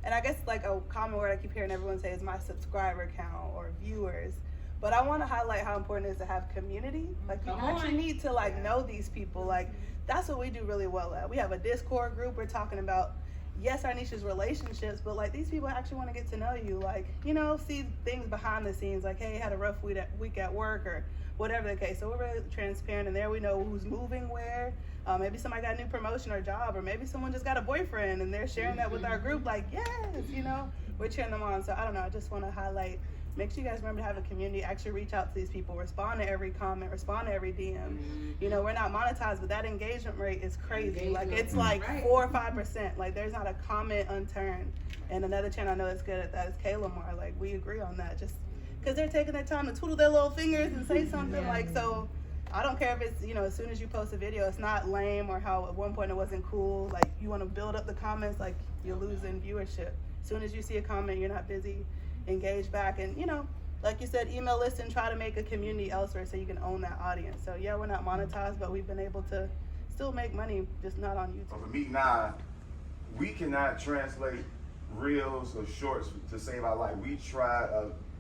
And I guess like a common word I keep hearing everyone say is my subscriber count or viewers. But I want to highlight how important it is to have community. Like you actually need to like know these people. Like that's what we do really well at. We have a Discord group. We're talking about, yes, our niche is relationships, but like these people actually want to get to know you. Like, you know, see things behind the scenes. Like, hey, had a rough week at work or whatever the case. So we're really transparent, and there we know who's moving where. Maybe somebody got a new promotion or job, or maybe someone just got a boyfriend and they're sharing that with our group. Like, yes, you know, we're cheering them on. So I don't know. I just want to highlight. Make sure you guys remember to have a community, actually reach out to these people, respond to every comment, respond to every DM. You know, we're not monetized, but that engagement rate is crazy. Like it's like 4 or 5%. Like there's not a comment unturned. And another channel I know that's good at that is Kalamar. Like we agree on that, just because they're taking their time to twiddle their little fingers and say something. Like, so I don't care if it's, you know, as soon as you post a video, it's not lame or how at one point it wasn't cool. Like you want to build up the comments, like you're losing viewership. As soon as you see a comment, you're not busy. Engage back, and you know, like you said, email list and try to make a community elsewhere so you can own that audience. So yeah, we're not monetized, but we've been able to still make money, just not on YouTube. For Mete and I, we cannot translate reels or shorts to save our life. We tried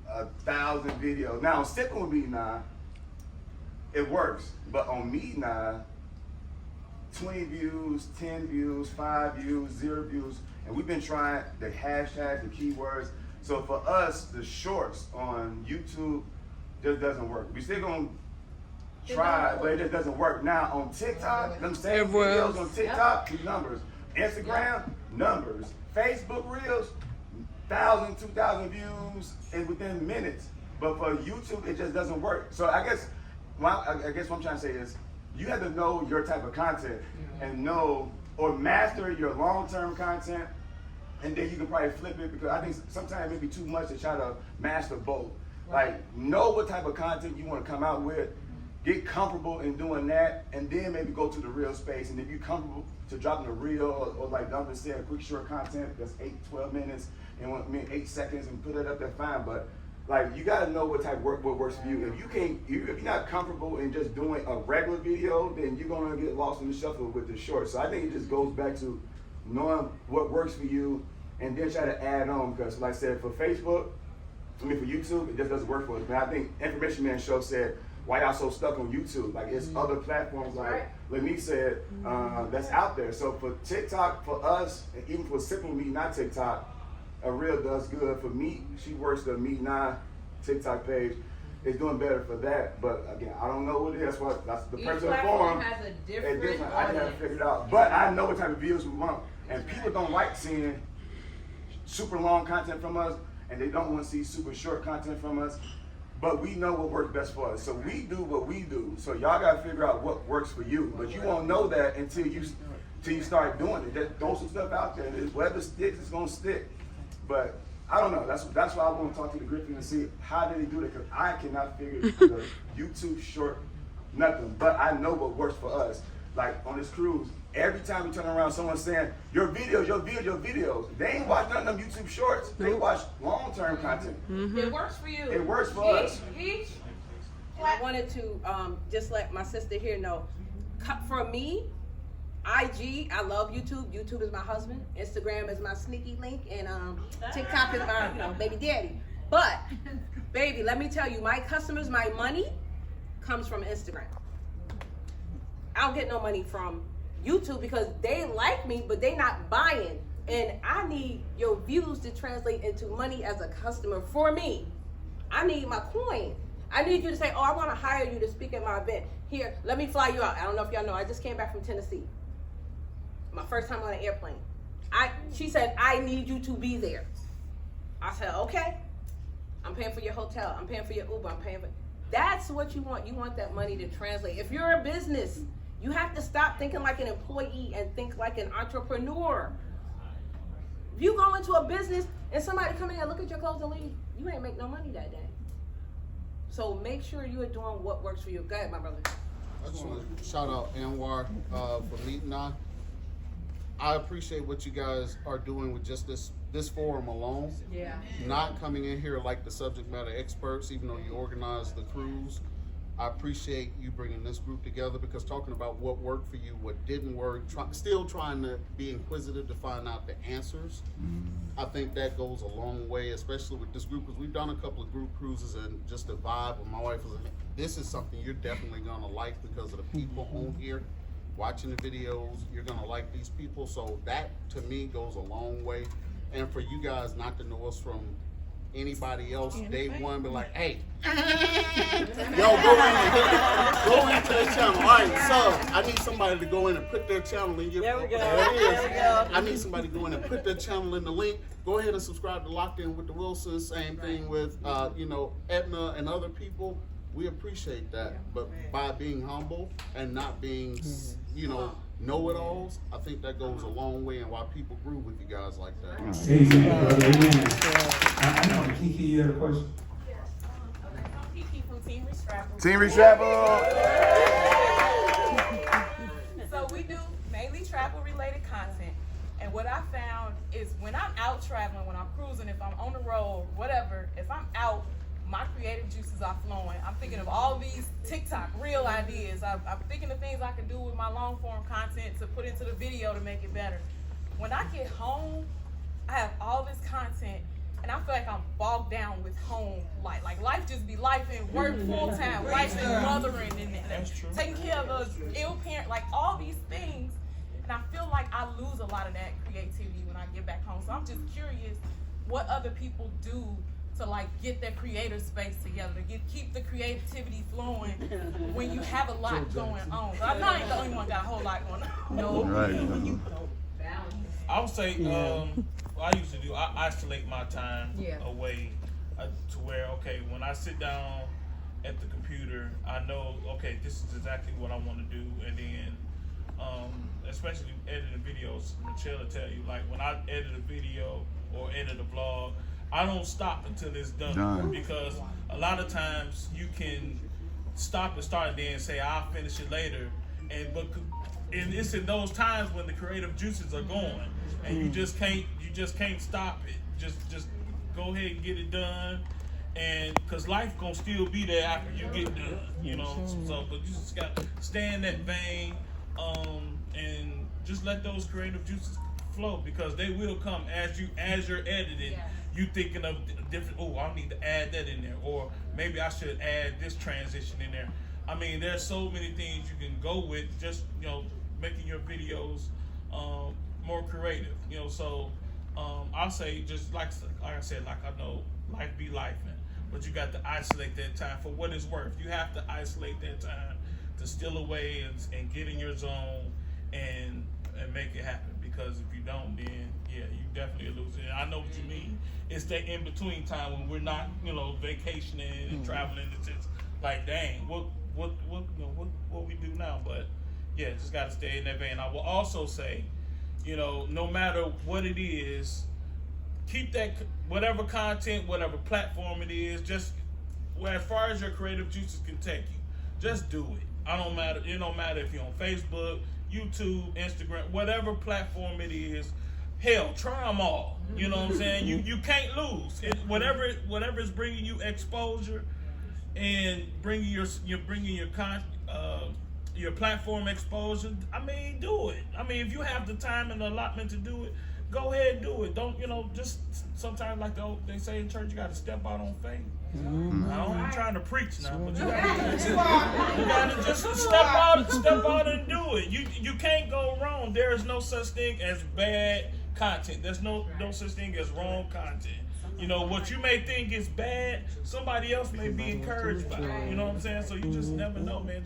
1,000 videos. Now, sticking with Mete and I, it works, but on Mete and I, 20 views, 10 views, 5 views, 0 views, and we've been trying the hashtags, the keywords. So for us, the shorts on YouTube just doesn't work. We still gonna try, but it just doesn't work. Now on TikTok, them same videos on TikTok, numbers. Instagram, numbers. Facebook Reels, 1,000, 2,000 views and within minutes. But for YouTube, it just doesn't work. So I guess what I'm trying to say is, you have to know your type of content and know or master your long-term content. And then you can probably flip it, because I think sometimes it may be too much to try to master both. Right. Like, know what type of content you want to come out with, get comfortable in doing that, and then maybe go to the reel space. And if you're comfortable to dropping a reel, or like Duncan said, quick short content that's 8-12 minutes and 8 seconds, and put it up there, fine. But like, you gotta know what type of what works for you. If you're not comfortable in just doing a regular video, then you're gonna get lost in the shuffle with the short. So I think it just goes back to knowing what works for you, and then try to add on, because like I said, for Facebook, for YouTube, it just doesn't work for us. But I think Information Man Show said, why y'all so stuck on YouTube? Like, it's other platforms, like Lenny said, that's out there. So for TikTok, for us, and even for Simple Mete, not TikTok, a reel does good. For me, she works the Mete and I TikTok page. It's doing better for that, but again, I don't know what it is. That's the purpose of the forum. Has a different I haven't figured it out, but I know what type of views we want, and people don't like seeing super long content from us, and they don't want to see super short content from us. But we know what works best for us, so we do what we do. So y'all gotta figure out what works for you, but you won't know that until you start doing it. Just throw some stuff out there, and whatever sticks, it's gonna stick. But I don't know. That's why I want to talk to the Griffin and see how did he do that, because I cannot figure the YouTube short nothing. But I know what works for us. Like on this cruise, every time we turn around, someone's saying, your videos. They ain't watch none of them YouTube shorts. They watch long-term content. It works for you. It works for us. And I wanted to just let my sister here know, for me, IG, I love YouTube. YouTube is my husband. Instagram is my sneaky link, and TikTok is my baby daddy. But baby, let me tell you, my customers, my money comes from Instagram. I don't get no money from YouTube because they like me, but they not buying. And I need your views to translate into money as a customer for me. I need my coin. I need you to say, oh, I want to hire you to speak at my event. Here, let me fly you out. I don't know if y'all know, I just came back from Tennessee. My first time on an airplane. She said, I need you to be there. I said, okay. I'm paying for your hotel. I'm paying for your Uber. I'm paying for... That's what you want. You want that money to translate. If you're a business, You have to stop thinking like an employee and think like an entrepreneur. If you go into a business and somebody come in and look at your clothes and leave, you ain't make no money that day. So make sure you are doing what works for you. Go ahead, my brother. I just want to shout out Anwar for Mete and I. I appreciate what you guys are doing with just this forum alone. Yeah. Not coming in here like the subject matter experts, even though you organize the cruise. I appreciate you bringing this group together, because talking about what worked for you, what didn't work, still trying to be inquisitive to find out the answers. I think that goes a long way, especially with this group, because we've done a couple of group cruises, and just the vibe of my wife was like, this is something you're definitely gonna like because of the people on here, watching the videos, you're gonna like these people. So that to me goes a long way. And for you guys not to know us from anybody else day one, be like, hey, yo, go into the channel. All right, so I need somebody to go in and put their channel in your. There we go. There it is. There we go. I need somebody to go in and put their channel in the link. Go ahead and subscribe to Locked In with the Wilsons. Same thing with Edna and other people. We appreciate that, but by being humble and not being, know-it-alls, I think that goes a long way, and why people grew with you guys like that. Amen, brother. Amen. I know, Kiki, you had a question? I'm Kiki from Team Restraffle. Team Restraffle! So we do mainly travel-related content, and what I found is when I'm out traveling, when I'm cruising, if I'm on the road, whatever, if I'm out, my creative juices are flowing. I'm thinking of all these TikTok real ideas. I'm thinking of things I can do with my long form content to put into the video to make it better. When I get home, I have all this content and I feel like I'm bogged down with home life. Like life just be life and work full time, life and mothering and taking care of those ill parent, like all these things. And I feel like I lose a lot of that creativity when I get back home. So I'm just curious what other people do to like get their creative space together, to keep the creativity flowing when you have a lot going on. So I know I ain't the only one got a whole lot going on. No. Right. I would say, what I used to do, I isolate my time away to where, okay, when I sit down at the computer, I know, okay, this is exactly what I want to do. And then, especially editing videos, Michelle will tell you, like when I edit a video or edit a vlog, I don't stop until it's done. Because a lot of times you can stop and start and then say, I'll finish it later. And it's in those times when the creative juices are going and you just can't stop it. Just go ahead and get it done. And cause life gonna still be there after you get done, So but you just gotta stay in that vein, and just let those creative juices flow, because they will come as you're editing. You thinking of different, I need to add that in there, or maybe I should add this transition in there. I mean, there's so many things you can go with, just, making your videos more creative, so I'll say, just like I said, like I know life be life, but you got to isolate that time for what it's worth. You have to isolate that time to steal away and get in your zone and make it happen, because if you don't, then you definitely lose it. I know what you mean. It's that in between time when we're not, vacationing and traveling. It's just like, dang, what we do now? But just got to stay in that vein. I will also say, no matter what it is, keep that whatever content, whatever platform it is, just as far as your creative juices can take you, just do it. It don't matter if you're on Facebook, YouTube, Instagram, whatever platform it is. Hell, try them all. You know what I'm saying? You can't lose. Whatever is bringing you exposure and bringing your platform exposure. I mean, do it. I mean, if you have the time and the allotment to do it, go ahead and do it. Don't just sometimes like they say in church, you got to step out on faith. I'm trying to preach now, but you gotta just step out and do it. You can't go wrong. There is no such thing as bad content. There's no such thing as wrong content. What you may think is bad, somebody else may be encouraged by it. You know what I'm saying? So you just never know, man.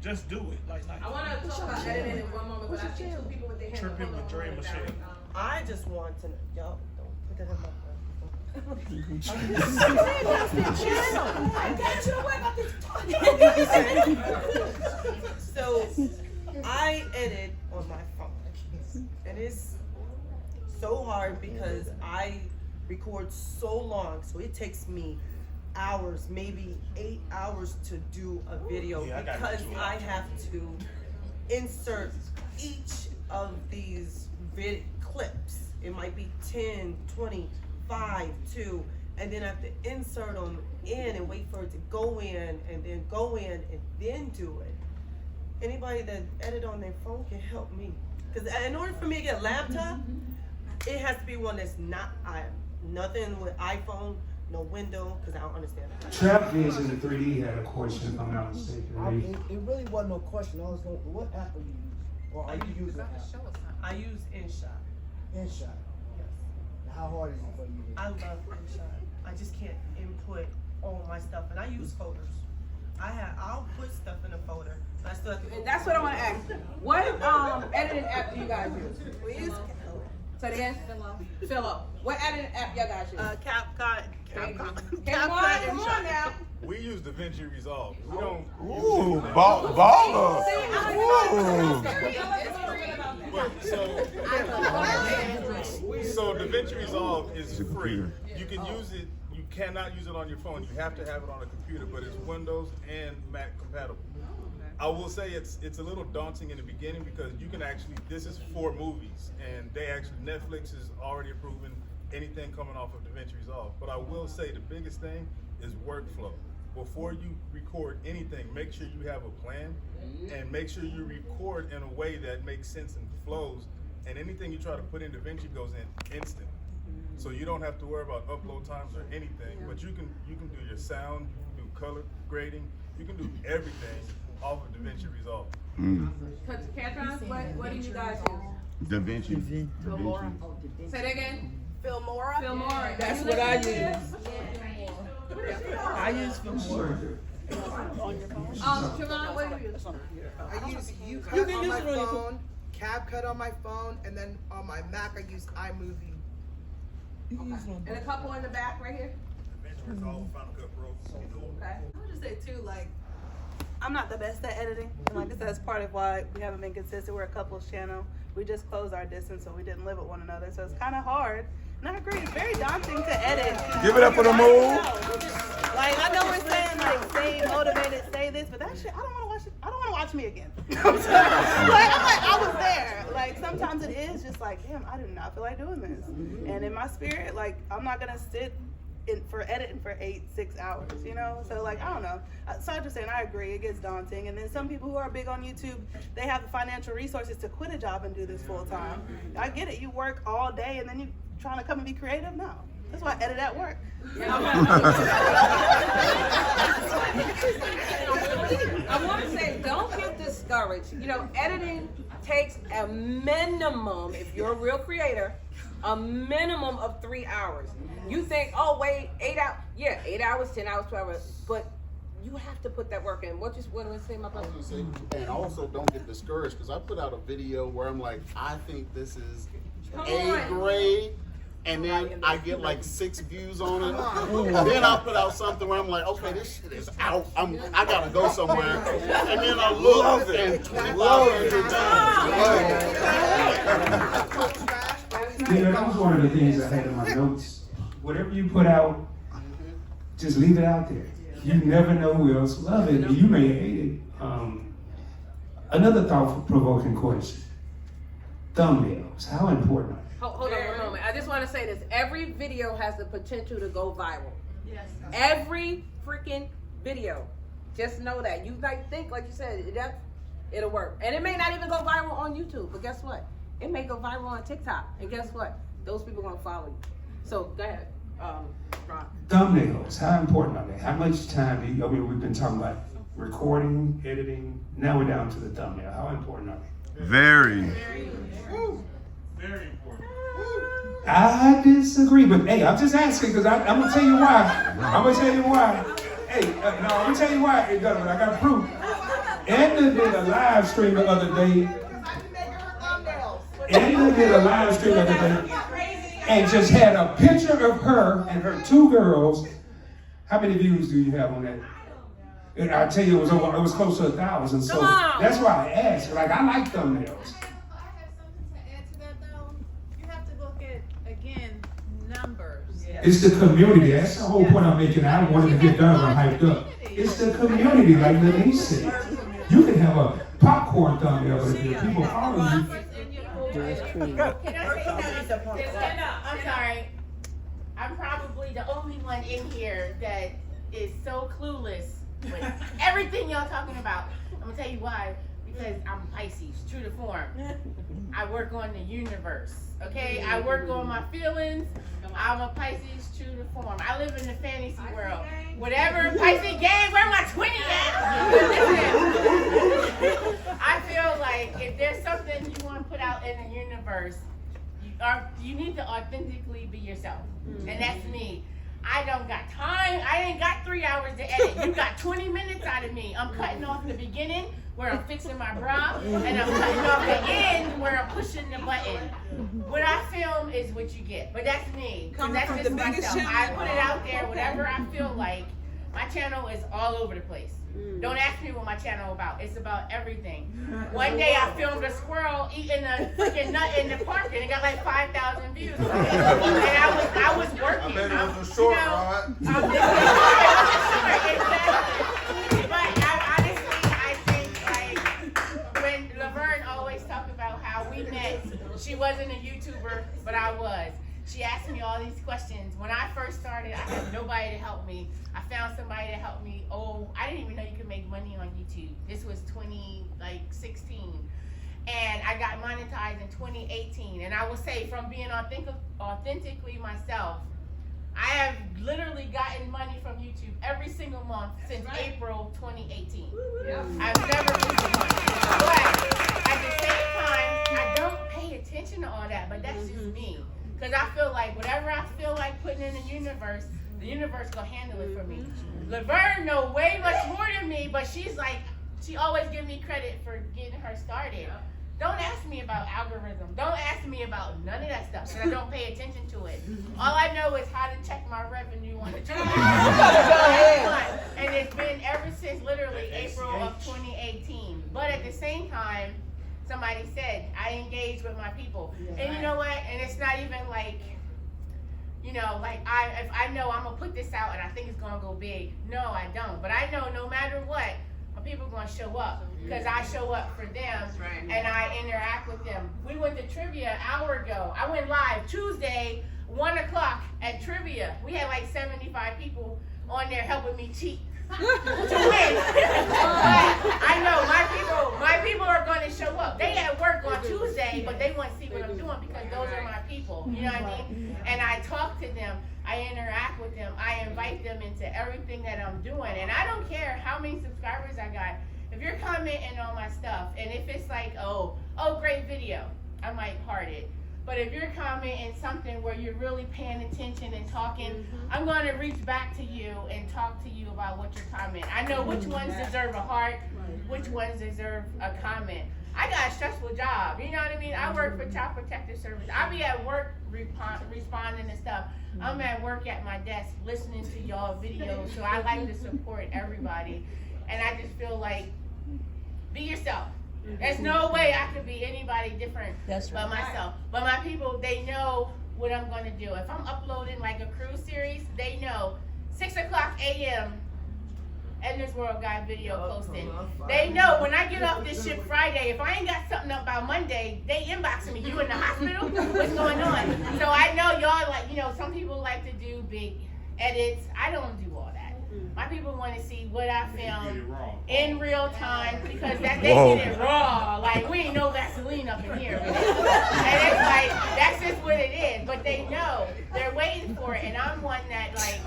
Just do it. I want to talk about editing in one moment, but I see two people with their hands up. Tripping with Dre and Michelle. I just want to know, y'all don't put that in my phone. So I edit on my phone, and it's so hard because I record so long, so it takes me hours, maybe 8 hours to do a video because I have to insert each of these clips. It might be 10, 20, 5, 2, and then I have to insert them in and wait for it to go in and then go in and then do it. Anybody that edit on their phone can help me. Because in order for me to get a laptop, it has to be one that's not, nothing with iPhone, no window, because I don't understand that. Trap Vision in 3D had a question, if I'm not mistaken. It really wasn't no question. I was going, what app are you using? Or are you using an app? I use InShot. InShot. Yes. Now, how hard is it for you? I love InShot. I just can't input all my stuff, and I use folders. I'll put stuff in a folder, but I still have to. And that's what I want to ask. What editing app do you guys use? We use. Say it again. Philo. What editing app y'all guys use? CapCut. Come on now. We use DaVinci Resolve. We don't. Ooh, baller. So DaVinci Resolve is free. You can use it. You cannot use it on your phone. You have to have it on a computer, but it's Windows and Mac compatible. I will say it's a little daunting in the beginning because you can actually, this is for movies, and Netflix is already approving anything coming off of DaVinci Resolve. But I will say the biggest thing is workflow. Before you record anything, make sure you have a plan and make sure you record in a way that makes sense and flows. And anything you try to put in DaVinci goes in instant. So you don't have to worry about upload times or anything, but you can do your sound, you can do color grading, you can do everything off of DaVinci Resolve. Catron, what do you guys use? DaVinci. Say that again. Filmora. Filmora. That's what I use. I use Filmora. Siobhan, what do you use? I use UCut on my phone, CapCut on my phone, and then on my Mac I use iMovie. And a couple in the back right here. DaVinci Resolve, Final Cut Pro. Okay. I would just say too, like, I'm not the best at editing, and like I said, that's part of why we haven't been consistent. We're a couples channel. We just closed our distance, so we didn't live with one another. So it's kind of hard. And I agree, it's very daunting to edit. Give it up for the move. Like I know we're saying like stay motivated, say this, but that shit I don't want to watch it. I don't want to watch me again. I was there. Like sometimes it is just like, damn, I do not feel like doing this. And in my spirit, like I'm not gonna sit for editing for 6 hours, you know? So like, I don't know. So I'm just saying, I agree, it gets daunting. And then some people who are big on YouTube, they have the financial resources to quit a job and do this full time. I get it, you work all day and then you trying to come and be creative? No. That's why I edit at work. I want to say, don't get discouraged. You know, editing takes a minimum, if you're a real creator, a minimum of 3 hours. You think, oh wait, 8 hours? Yeah, 8 hours, 10 hours, 12 hours. But you have to put that work in. What do I say, my brother? And also don't get discouraged because I put out a video where I'm like, I think this is A grade. And then I get like 6 views on it. And then I put out something where I'm like, okay, this shit is out. I gotta go somewhere. And then I look and 2,500 times. You know, that was one of the things I had in my notes. Whatever you put out, just leave it out there. You never know who else will love it. You may hate it. Another thought-provoking question. Thumbnails, how important are they? Hold on one moment. I just want to say this. Every video has the potential to go viral. Yes. Every freaking video. Just know that. You like think, like you said, it'll work. And it may not even go viral on YouTube, but guess what? It may go viral on TikTok. And guess what? Those people are going to follow you. So go ahead, Ron. Thumbnails, how important are they? How much time do you, we've been talking about recording, editing. Now we're down to the thumbnail. How important are they? Very. Very important. I disagree, but hey, I'm just asking because I'm gonna tell you why. I'm gonna tell you why. Hey, no, I'm gonna tell you why. Hey, Donovan, I got proof. Edna did a live stream the other day. Edna did a live stream the other day and just had a picture of her and her 2 girls. How many views do you have on that? And I tell you, it was close to 1,000. So that's why I asked. Like, I like thumbnails. I have something to add to that though. You have to look at, again, numbers. It's the community. That's the whole point I'm making. I wanted to get done and hyped up. It's the community, like Lenise said. You can have a popcorn thumbnail, but if your people follow you. I'm sorry. I'm probably the only one in here that is so clueless with everything y'all talking about. I'm gonna tell you why. Because I'm Pisces, true to form. I work on the universe, okay? I work on my feelings. I'm a Pisces, true to form. I live in the fantasy world. Whatever Pisces gang, where my 20 at? I feel like if there's something you want to put out in the universe, you need to authentically be yourself. And that's me. I don't got time. I ain't got 3 hours to edit. You got 20 minutes out of me. I'm cutting off the beginning where I'm fixing my bra, and I'm cutting off the end where I'm pushing the button. What I film is what you get. But that's me. That's just myself. I put it out there, whatever I feel like. My channel is all over the place. Don't ask me what my channel about. It's about everything. One day I filmed a squirrel eating a freaking nut in the park and it got like 5,000 views. And I was working. I bet it was a short ride. Exactly. But I think like when Laverne always talked about how we met, she wasn't a YouTuber, but I was. She asked me all these questions. When I first started, I had nobody to help me. I found somebody to help me. Oh, I didn't even know you could make money on YouTube. This was 2016. And I got monetized in 2018. And I will say from being authentically myself, I have literally gotten money from YouTube every single month since April 2018. I've never losing money. But at the same time, I don't pay attention to all that, but that's just me. Because I feel like whatever I feel like putting in the universe gonna handle it for me. Laverne know way much more than me, but she's like, she always gives me credit for getting her started. Don't ask me about algorithm. Don't ask me about none of that stuff because I don't pay attention to it. All I know is how to check my revenue on the channel. And it's been ever since literally April of 2018. But at the same time, somebody said, I engage with my people. And you know what? And it's not even like, you know, like if I know I'm gonna put this out and I think it's gonna go big. No, I don't. But I know no matter what, my people are gonna show up because I show up for them and I interact with them. We went to trivia an hour ago. I went live Tuesday, 1 o'clock at trivia. We had like 75 people on there helping me cheat. To win. I know my people are going to show up. They at work on Tuesday, but they want to see what I'm doing because those are my people. You know what I mean? And I talk to them. I interact with them. I invite them into everything that I'm doing. And I don't care how many subscribers I got. If you're commenting on my stuff, and if it's like, oh, great video, I might heart it. But if you're commenting something where you're really paying attention and talking, I'm going to reach back to you and talk to you about what you're commenting. I know which ones deserve a heart, which ones deserve a comment. I got a stressful job, you know what I mean? I work for Child Protective Service. I be at work responding to stuff. I'm at work at my desk listening to y'all videos, so I like to support everybody. And I just feel like, be yourself. There's no way I could be anybody different but myself. But my people, they know what I'm going to do. If I'm uploading like a cruise series, they know 6 o'clock a.m. Edna's World Guide video posting. They know when I get off this ship Friday, if I ain't got something up by Monday, they inboxing me. You in the hospital? What's going on? So I know y'all like, you know, some people like to do big edits. I don't do all that. My people want to see what I film in real time because they get it raw. Like, we ain't no Vaseline up in here. And it's like, that's just what it is. But they know. They're waiting for it. And I'm one that, like,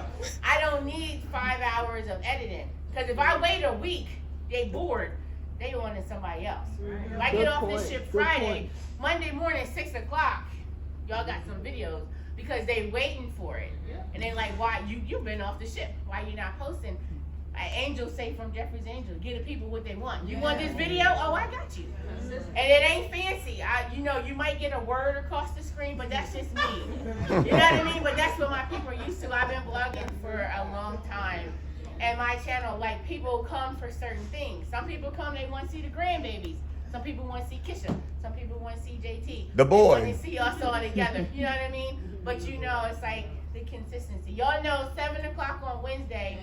I don't need 5 hours of editing. Because if I wait a week, they bored. They wanted somebody else. If I get off this ship Friday, Monday morning, 6 o'clock, y'all got some videos. Because they waiting for it. And they like, why, you've been off the ship. Why you not posting? Angels say from Jeffrey's Angels, give the people what they want. You want this video? Oh, I got you. And it ain't fancy. You know, you might get a word across the screen, but that's just me. You know what I mean? But that's what my people are used to. I've been blogging for a long time. And my channel, like, people come for certain things. Some people come, they want to see the grandbabies. Some people want to see Kisha. Some people want to see JT. The boy. They want to see us all together. You know what I mean? But you know, it's like the consistency. Y'all know 7 o'clock on Wednesday,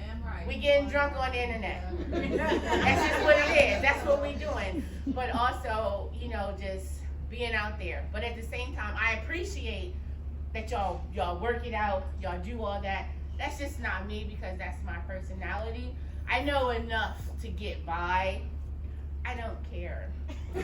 we getting drunk on the internet. That's just what it is. That's what we doing. But also, you know, just being out there. But at the same time, I appreciate that y'all work it out. Y'all do all that. That's just not me because that's my personality. I know enough to get by. I don't care. I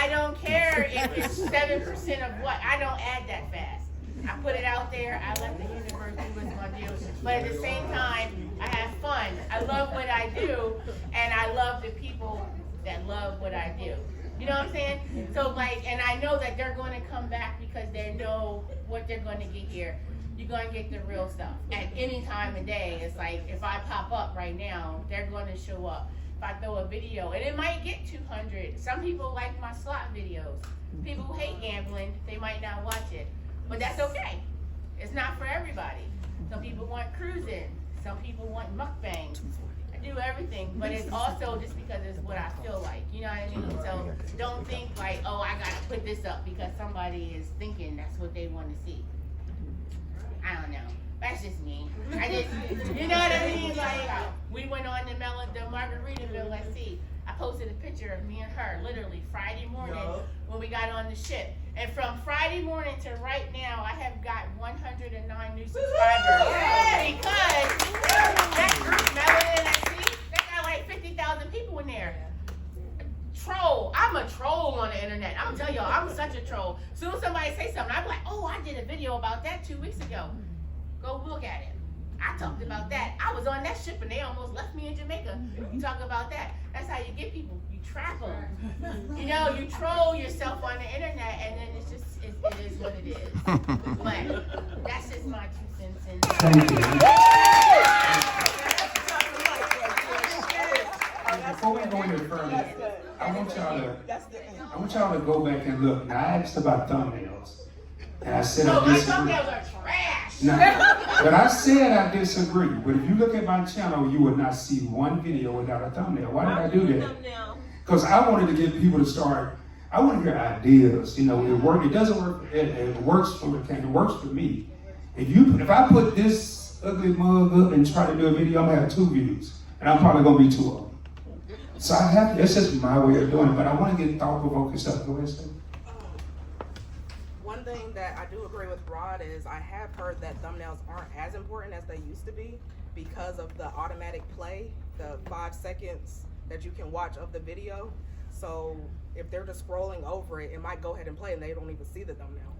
don't care if it's 7% of what. I don't add that fast. I put it out there. I let the universe do what it's gonna do. But at the same time, I have fun. I love what I do, and I love the people that love what I do. You know what I'm saying? So like, and I know that they're going to come back because they know what they're going to get here. You're going to get the real stuff at any time of day. It's like, if I pop up right now, they're going to show up. If I throw a video, and it might get 200. Some people like my slot videos. People who hate gambling, they might not watch it. But that's okay. It's not for everybody. Some people want cruising. Some people want mukbang. I do everything, but it's also just because it's what I feel like. You know what I mean? So don't think like, oh, I got to put this up because somebody is thinking that's what they want to see. I don't know. That's just me. I just, you know what I mean? Like, we went on the Margaritaville, let's see. I posted a picture of me and her, literally Friday morning when we got on the ship. And from Friday morning to right now, I have got 109 new subscribers. Because that group, Mete and I, they got like 50,000 people in there. Troll. I'm a troll on the internet. I'm gonna tell y'all, I'm such a troll. Soon as somebody say something, I'm like, oh, I did a video about that 2 weeks ago. Go look at it. I talked about that. I was on that ship and they almost left me in Jamaica. You talk about that. That's how you get people. You trap them. You know, you troll yourself on the internet and then it's just, it is what it is. But that's just my 2 cents. Thank you. Before we go any further, I want y'all to go back and look. Now, I asked about thumbnails. And I said I disagree. Thumbnails are trash. Now, but I said I disagree. But if you look at my channel, you will not see one video without a thumbnail. Why did I do that? Because I wanted to get people to start. I want to hear ideas. You know, it doesn't work. It works for the camera. It works for me. If I put this ugly mug up and try to do a video, I'm gonna have 2 views, and I'm probably gonna be 2 of them. So I have to. It's just my way of doing it. But I want to get thought-provoking stuff. Go ahead, Steve. One thing that I do agree with Rod is I have heard that thumbnails aren't as important as they used to be because of the automatic play, the 5 seconds that you can watch of the video. So if they're just scrolling over it, it might go ahead and play and they don't even see the thumbnail.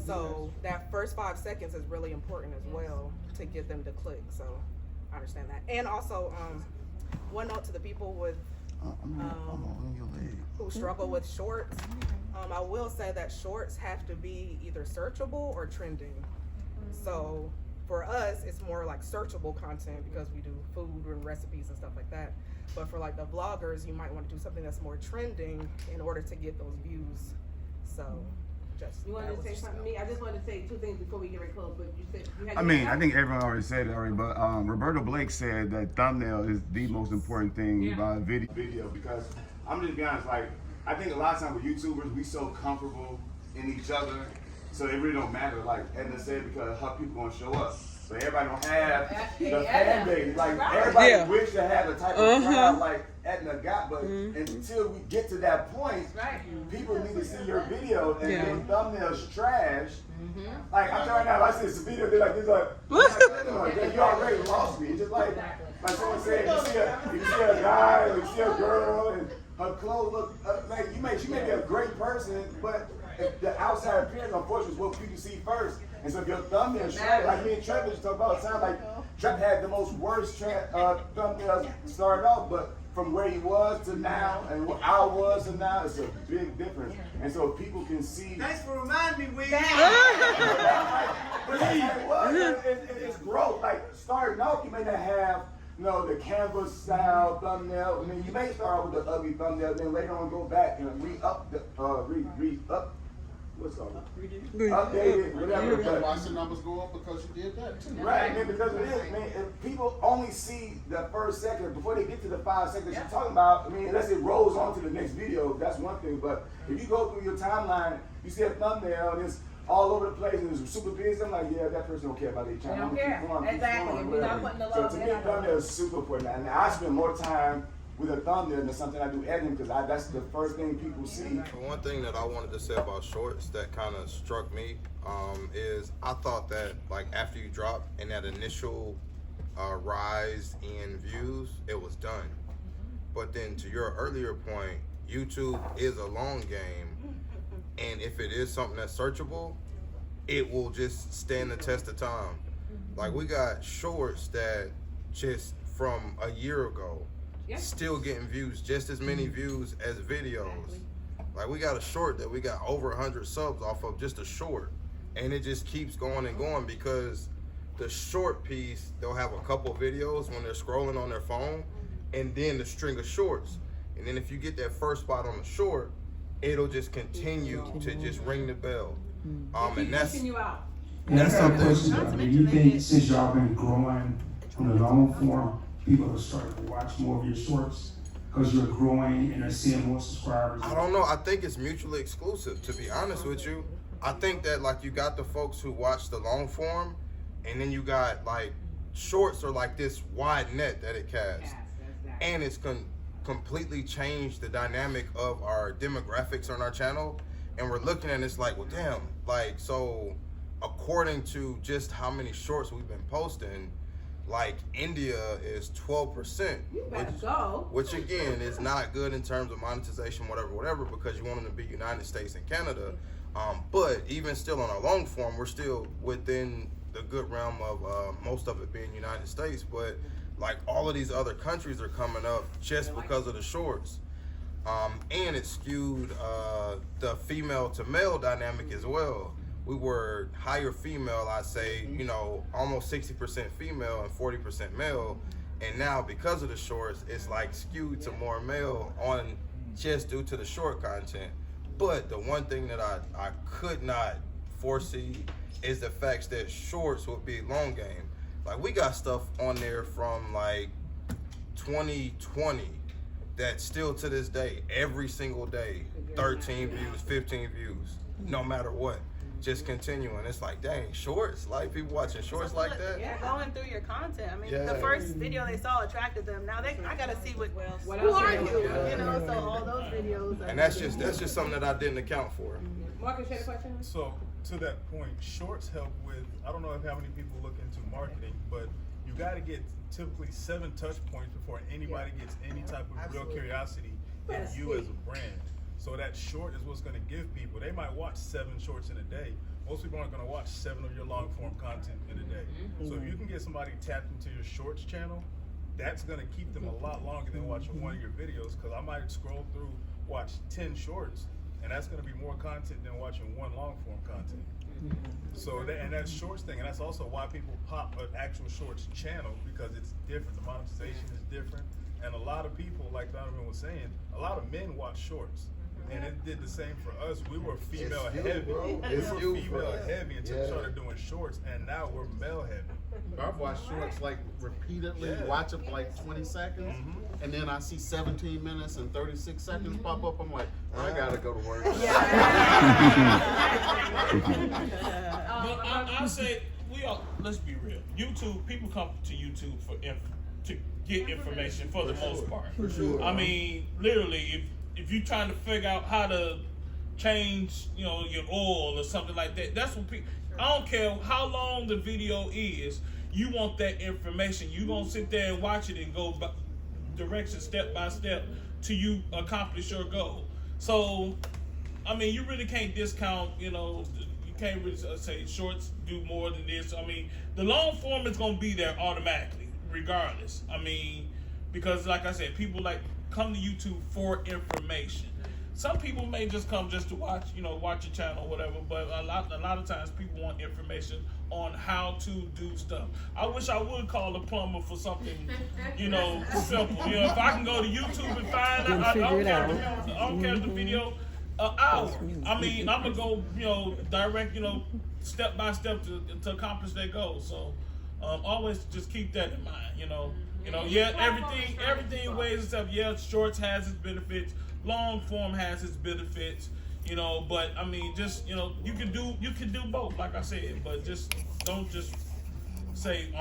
So that first 5 seconds is really important as well to get them to click. So I understand that. And also, one note to the people with who struggle with shorts. I will say that shorts have to be either searchable or trending. So for us, it's more like searchable content because we do food and recipes and stuff like that. But for like the vloggers, you might want to do something that's more trending in order to get those views. So just. You wanted to say something to me? I just wanted to say 2 things before we get ready to close, but you said you had. I mean, I think everyone already said it already, but Roberto Blake said that thumbnail is the most important thing about video because I'm just be honest, like I think a lot of times with YouTubers, we so comfortable in each other, so it really don't matter. Like Edna said, because how people gonna show up. So everybody don't have the fan base. Like everybody wish to have the type of crowd like Edna got, but until we get to that point, people need to see your video and your thumbnail's trash. Like I'm telling you now, if I see this video, they're like, you already lost me. It's just like someone said, you see a guy or you see a girl and her clothes look like she may be a great person, but the outside appearance, unfortunately, is what people see first. And so if your thumbnail trash, like me and Trevor just talk about all the time, like Trevor had the most worst thumbnails started off, but from where he was to now and where I was to now, it's a big difference. And so people can see. Thanks for reminding me, Wee. It's growth. Like starting off, you may not have the canvas style thumbnail. I mean, you may start out with the ugly thumbnail, then later on go back and re-up what's called Updated. Updated, whatever. That's why the numbers go up because you did that too. Right, man, because it is, man. If people only see the first second before they get to the 5 seconds you're talking about, I mean, unless it rolls on to the next video, that's one thing. But if you go through your timeline, you see a thumbnail and it's all over the place and it's super busy, I'm like, yeah, that person don't care about their channel. They don't care. Exactly. We're not putting the love So to in me, it. thumbnail is super important. And I spend more time with a thumbnail than something I do editing because that's the first thing people see. One thing that I wanted to say about shorts that kind of struck me is I thought that like after you drop in that initial rise in views, it was done. But then to your earlier point, YouTube is a long game, and if it is something that's searchable, it will just stand the test of time. Like we got shorts that just from a year ago still getting views, just as many views as videos. Like we got a short that we got over 100 subs off of, just a short, and it just keeps going and going because the short piece, they'll have a couple videos when they're scrolling on their phone, and then the string of shorts. And then if you get that first spot on the short, it'll just continue to just ring the bell. And that's something. Do you think since y'all been growing on the long form, people are starting to watch more of your shorts because you're growing and they're seeing more subscribers? I don't know. I think it's mutually exclusive, to be honest with you. I think that like you got the folks who watch the long form, and then you got like shorts are like this wide net that it casts. And it's completely changed the dynamic of our demographics on our channel. And we're looking at it's like, well, damn, like, so according to just how many shorts we've been posting, like India is 12%, which again is not good in terms of monetization, whatever, because you want them to be United States and Canada. But even still on our long form, we're still within the good realm of most of it being United States. But like all of these other countries are coming up just because of the shorts. And it skewed the female to male dynamic as well. We were higher female, I'd say, you know, almost 60% female and 40% male. And now because of the shorts, it's like skewed to more male on just due to the short content. But the one thing that I could not foresee is the fact that shorts would be long game. Like we got stuff on there from like 2020 that still to this day, every single day, 13 views, 15 views, no matter what. Just continuing. It's like, dang, shorts? Like people watching shorts like that? Yeah, going through your content. I mean, Yeah. the first video they saw attracted them. Now I gotta see who are you? You know, so all those videos. And that's just something that I didn't account for. Marcus, you had a question? So to that point, shorts help with, I don't know how many people look into marketing, but you got to get typically 7 touch points before anybody gets any type of real curiosity in you as a brand. So that short is what's going to give people. They might watch 7 shorts in a day. Most people aren't going to watch 7 of your long form content in a day. So if you can get somebody tapped into your shorts channel, that's going to keep them a lot longer than watching one of your videos, because I might scroll through, watch 10 shorts, and that's going to be more content than watching one long form content. So that's shorts thing, and that's also why people pop an actual shorts channel, because it's different. The monetization is different, and a lot of people, like Donovan was saying, a lot of men watch shorts. And it did the same for us. We were female heavy. We were female heavy until we started doing shorts, and now we're male heavy. I've watched shorts like repeatedly, watch it for like 20 seconds, and then I see 17 minutes and 36 seconds pop up. I'm like, I gotta go to work. But I say, let's be real. YouTube, people come to YouTube to get information for the most part. For sure. I mean, literally, if you're trying to figure out how to change, you know, your oil or something like that, that's what people, I don't care how long the video is, you want that information. You're going to sit there and watch it and go direction step by step till you accomplish your goal. So, I mean, you really can't discount, you know, you can't really say shorts do more than this. I mean, the long form is going to be there automatically, regardless. I mean, because like I said, people like come to YouTube for information. Some people may just come just to watch, you know, watch a channel or whatever, but a lot of times people want information on how to do stuff. I wish I would call a plumber for something, you know, simple. You know, if I can go to YouTube and find out, I don't care if the video an hour. I mean, I'm gonna go, direct, step by step to accomplish their goals. So, always just keep that in mind. Everything weighs itself. Yeah, shorts has its benefits. Long form has its benefits. But I mean, just you can do both, like I said. But just don't just say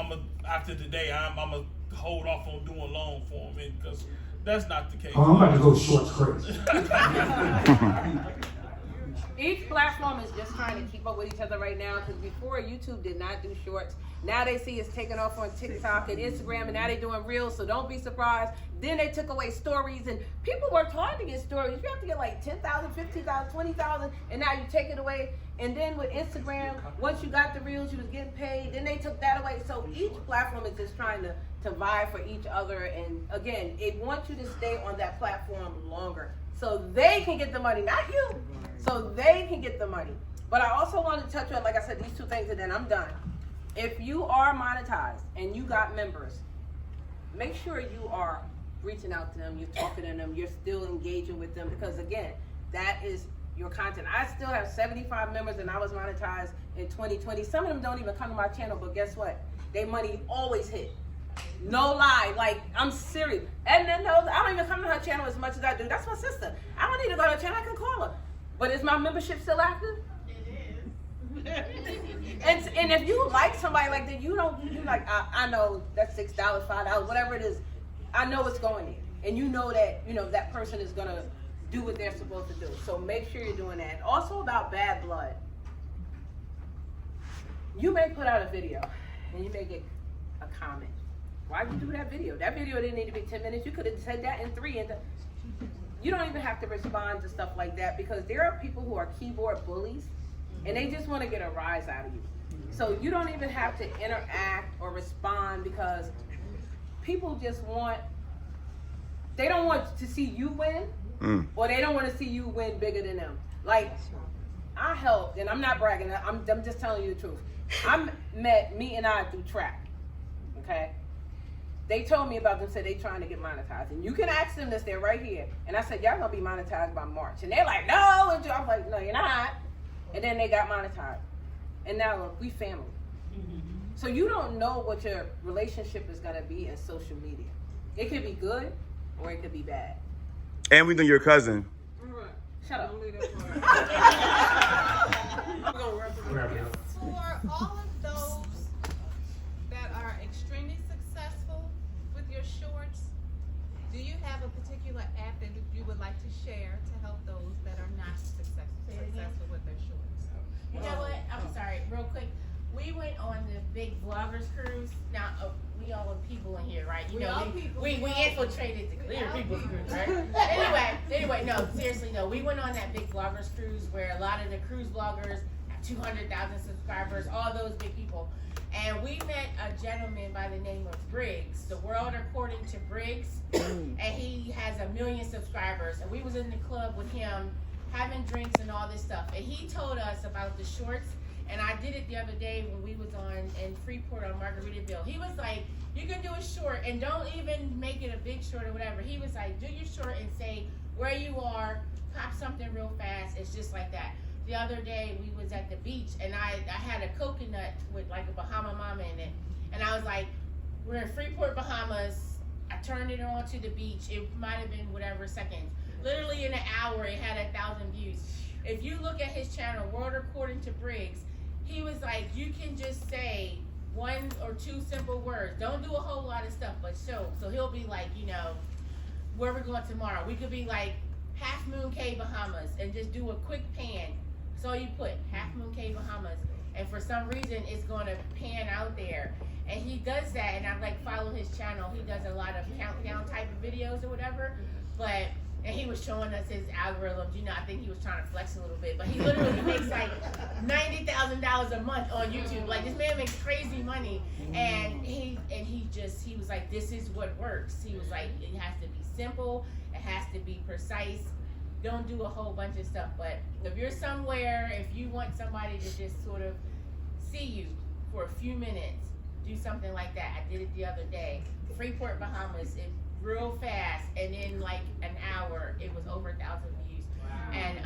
after today I'm gonna hold off on doing long form, because that's not the case. Oh, I'm about to go shorts crazy. Each platform is just trying to keep up with each other right now, because before YouTube did not do shorts. Now they see it's taking off on TikTok and Instagram, and now they're doing reels, so don't be surprised. Then they took away stories, and people worked hard to get stories. You have to get like 10,000, 15,000, 20,000, and now you take it away. And then with Instagram, once you got the reels, you was getting paid. Then they took that away. So each platform is just trying to vie for each other. And again, it wants you to stay on that platform longer, so they can get the money, not you. So they can get the money. But I also want to touch on, like I said, these two things, and then I'm done. If you are monetized and you got members, make sure you are reaching out to them, you're talking to them, you're still engaging with them, because again, that is your content. I still have 75 members, and I was monetized in 2020. Some of them don't even come to my channel, but guess what? Their money always hit. No lie, like, I'm serious. And then I don't even come to her channel as much as I do. That's my sister. I don't need to go to her channel, I can call her. But is my membership still active? And if you like somebody like that, you like, I know that's $6, $5, whatever it is. I know it's going in, and you know that that person is gonna do what they're supposed to do. So make sure you're doing that. Also about bad blood, you may put out a video, and you may get a comment. Why'd you do that video? That video didn't need to be 10 minutes. You could have said that in 3. And you don't even have to respond to stuff like that, because there are people who are keyboard bullies, and they just want to get a rise out of you. So you don't even have to interact or respond, because people just they don't want to see you win, or they don't want to see you win bigger than them. Like, I helped, and I'm not bragging, I'm just telling you the truth. I met Mete and I through track, okay? They told me about them, said they trying to get monetized. And you can ask them this, they're right here. And I said, y'all gonna be monetized by March. And they're like, no. And I was like, no, you're not. And then they got monetized. And now look, we family. So you don't know what your relationship is gonna be in social media. It could be good, or it could be bad. And we know your cousin. Shut up. For all of those that are extremely successful with your shorts, do you have a particular app that you would like to share to help those that are not successful with their shorts? You know what? I'm sorry, real quick. We went on the big vloggers cruise. Now, we all are people in here, right? We infiltrated the clear people's cruise, right? anyway, no, seriously, no. We went on that big vloggers cruise where a lot of the cruise vloggers have 200,000 subscribers, all those big people. And we met a gentleman by the name of Briggs, the world according to Briggs, and he has 1 million subscribers. And we was in the club with him having drinks and all this stuff. And he told us about the shorts. And I did it the other day when we was in Freeport on Margaritaville. He was like, you can do a short and don't even make it a big short or whatever. He was like, do your short and say where you are, pop something real fast. It's just like that. The other day we was at the beach, and I had a coconut with like a Bahama mama in it. And I was like, we're in Freeport, Bahamas. I turned it on to the beach. It might have been whatever seconds. Literally in an hour, it had 1,000 views. If you look at his channel, World According to Briggs, he was like, you can just say 1 or 2 simple words. Don't do a whole lot of stuff, but show. So he'll be like, where we're going tomorrow. We could be like Half Moon Cay, Bahamas, and just do a quick pan. So you put Half Moon Cay, Bahamas, and for some reason it's going to pan out there. And he does that, and I follow his channel. He does a lot of countdown type of videos or whatever, and he was showing us his algorithms. I think he was trying to flex a little bit, but he literally makes like $90,000 a month on YouTube. Like, this man makes crazy money, and he was like, this is what works. He was like, it has to be simple, it has to be precise. Don't do a whole bunch of stuff. But if you're somewhere, if you want somebody to just sort of see you for a few minutes, do something like that. I did it the other day. Freeport, Bahamas. Real fast, and in like an hour it was over 1,000 views. Wow. and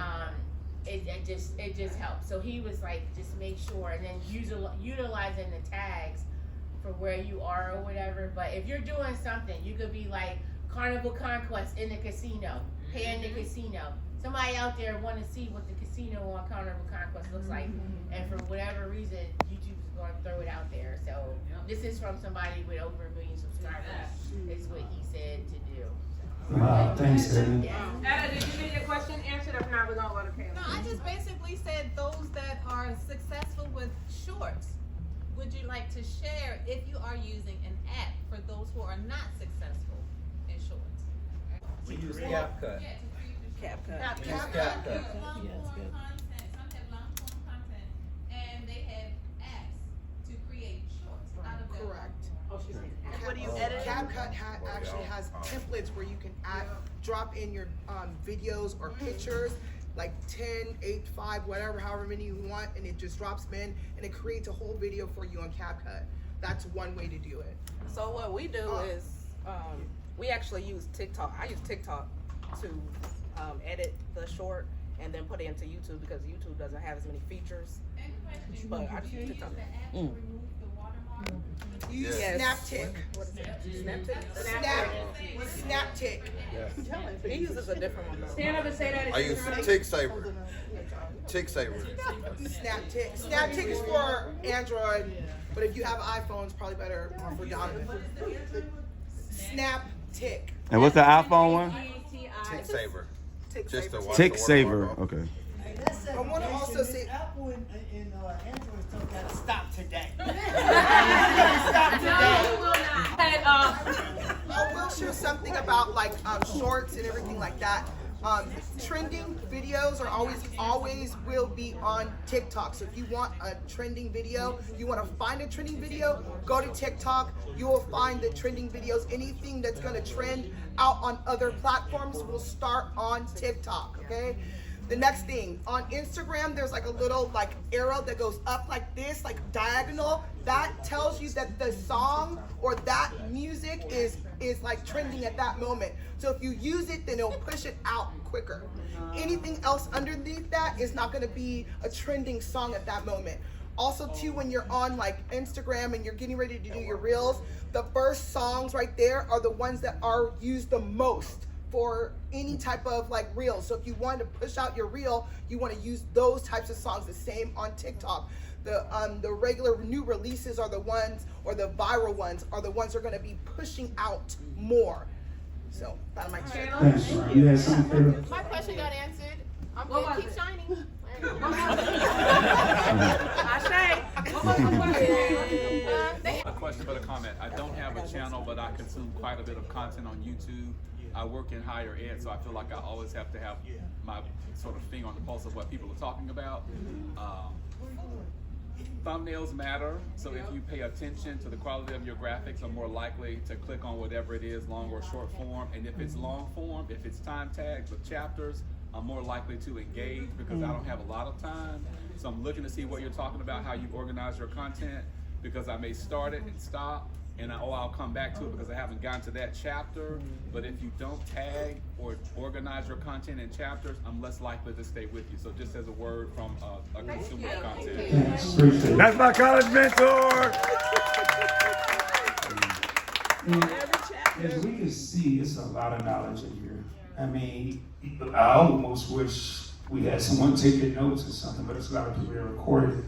it just helps. So he was like, just make sure, and then utilizing the tags for where you are or whatever. But if you're doing something, you could be like Carnival Conquest in the casino, paying the casino. Somebody out there want to see what the casino on Carnival Conquest looks like, and for whatever reason, YouTube's going to throw it out there. So this is from somebody with over 1 million subscribers. Is what he said to do. Wow, thanks, Eddie. Etta, did you get your question answered? If not, we're gonna go to Kayla. No, I just basically said those that are successful with shorts. Would you like to share if you are using an app for those who are not successful in shorts? We use CapCut. CapCut. CapCut. Yeah, it's good. Some have long form content, and they have apps to create shorts out of their Correct. What do you edit? CapCut actually has templates where you can drop in your videos or pictures, like 10, 8, 5, whatever, however many you want, and it just drops them in, and it creates a whole video for you on CapCut. That's one way to do it. So what we do is we actually use TikTok. I use TikTok to edit the short and then put it into YouTube because YouTube doesn't have as many features. But I just use TikTok. Use SnapTick. What is it? SnapTick? SnapTick. He uses a different one though. Stand up and say that. I use TickSaver. TickSaver. SnapTick. SnapTick is for Android, but if you have iPhone, it's probably better for Donovan. SnapTick. And what's the iPhone one? TickSaver. Just to watch Tick the Saver. watermark. Okay. I want to also say Apple and Android told that stop today. Stop today. And I will share something about like shorts and everything like that. Trending videos are always will be on TikTok. So if you want a trending video, you want to find a trending video, go to TikTok. You will find the trending videos. Anything that's going to trend out on other platforms will start on TikTok. Okay. The next thing, on Instagram, there's like a little like arrow that goes up like this, like diagonal. That tells you that the song or that music is like trending at that moment. So if you use it, then it'll push it out quicker. Anything else underneath that is not gonna be a trending song at that moment. Also too, when you're on like Instagram and you're getting ready to do your reels, the first songs right there are the ones that are used the most for any type of like reel. So if you want to push out your reel, you want to use those types of songs. The same on TikTok. The regular new releases are the ones, or the viral ones are the ones that are going to be pushing out more. So that's my Thanks, Ryan. You had something, Kayla? My question got answered. I'm good. Keep shining. A question but a comment. I don't have a channel, but I consume quite a bit of content on YouTube. I work in higher ed, so I feel like I always have to have my sort of finger on the pulse of what people are talking about. Thumbnails matter, so if you pay attention to the quality of your graphics, I'm more likely to click on whatever it is, long or short form. And if it's long form, if it's time tags with chapters, I'm more likely to engage because I don't have a lot of time. So I'm looking to see what you're talking about, how you organize your content, because I may start it and stop, and I'll come back to it because I haven't gotten to that chapter. But if you don't tag or organize your content in chapters, I'm less likely to stay with you. So just as a word from a consumer of content. That's my college mentor. As we can see, it's a lot of knowledge in here. I mean, I almost wish we had someone taking notes or something, but it's a lot of people that recorded it.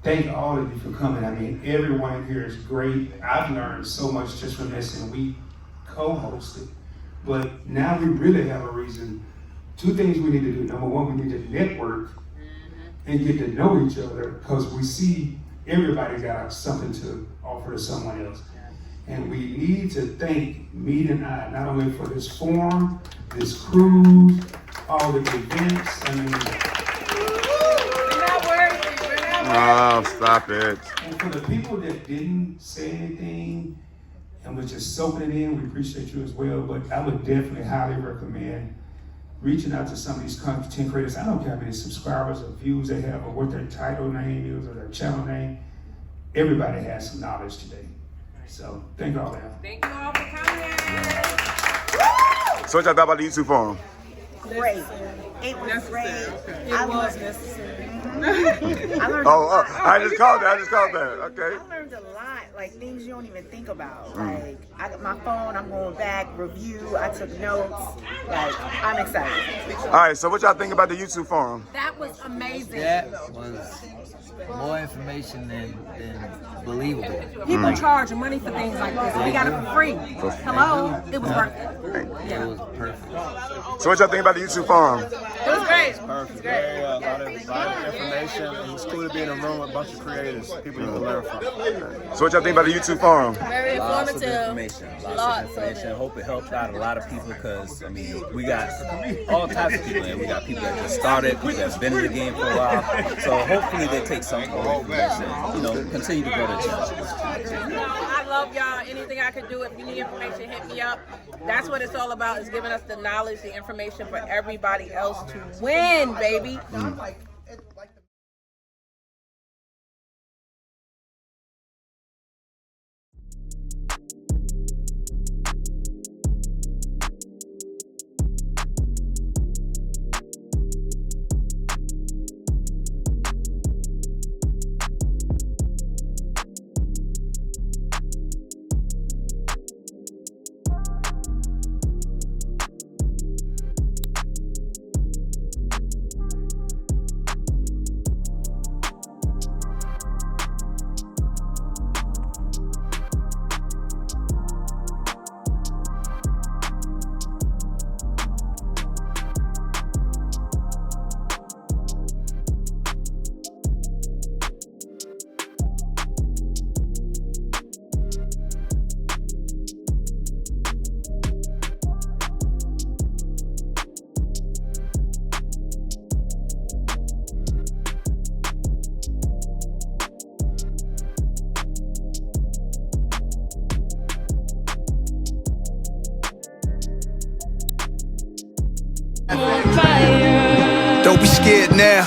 Thank all of you for coming. I mean, everyone here is great. I've learned so much just from this, and we co-hosted. But now we really have a reason. Two things we need to do. Number one, we need to network and get to know each other, because we see everybody got something to offer to someone else. And we need to thank Mete and I, not only for this forum, this cruise, all the events. I mean, Oh, stop it. and for the people that didn't say anything and was just soaking it in, we appreciate you as well. But I would definitely highly recommend reaching out to some of these content creators. I don't care how many subscribers or views they have or what their title name is or their channel name. Everybody has some knowledge today. So thank all of you. Thank you all for coming. So what y'all thought about the YouTube forum? great. It was great. It was necessary. I learned I just called that. Okay. I learned a lot, like things you don't even think about. Like I got my phone, I'm going back, review, I took notes. Like I'm excited. All right, so what y'all think about the YouTube forum? That was amazing. That was more information than believable. People charge money for things like this. We got it for free. Hello? It was worth it. It was perfect. So what y'all think about the YouTube forum? It was great. Perfect. Very a lot of information. It was cool to be in a room with a bunch of creators, people you can learn from. So what y'all think about the YouTube forum? Very informative. Lots of information. Hope it helps out a lot of people because, I mean, we got all types of people and we got people that just started, people that's been in the game for a while. So hopefully they take something away from this and, you know, continue to grow their channel. I love y'all. Anything I can do, if you need information, hit me up. That's what it's all about, is giving us the knowledge, the information for everybody else to win, baby. Don't be scared now.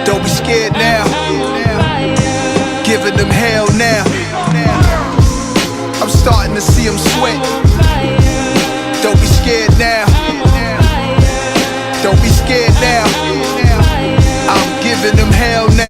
Don't be scared now. Giving them hell now. I'm starting to see them sweat.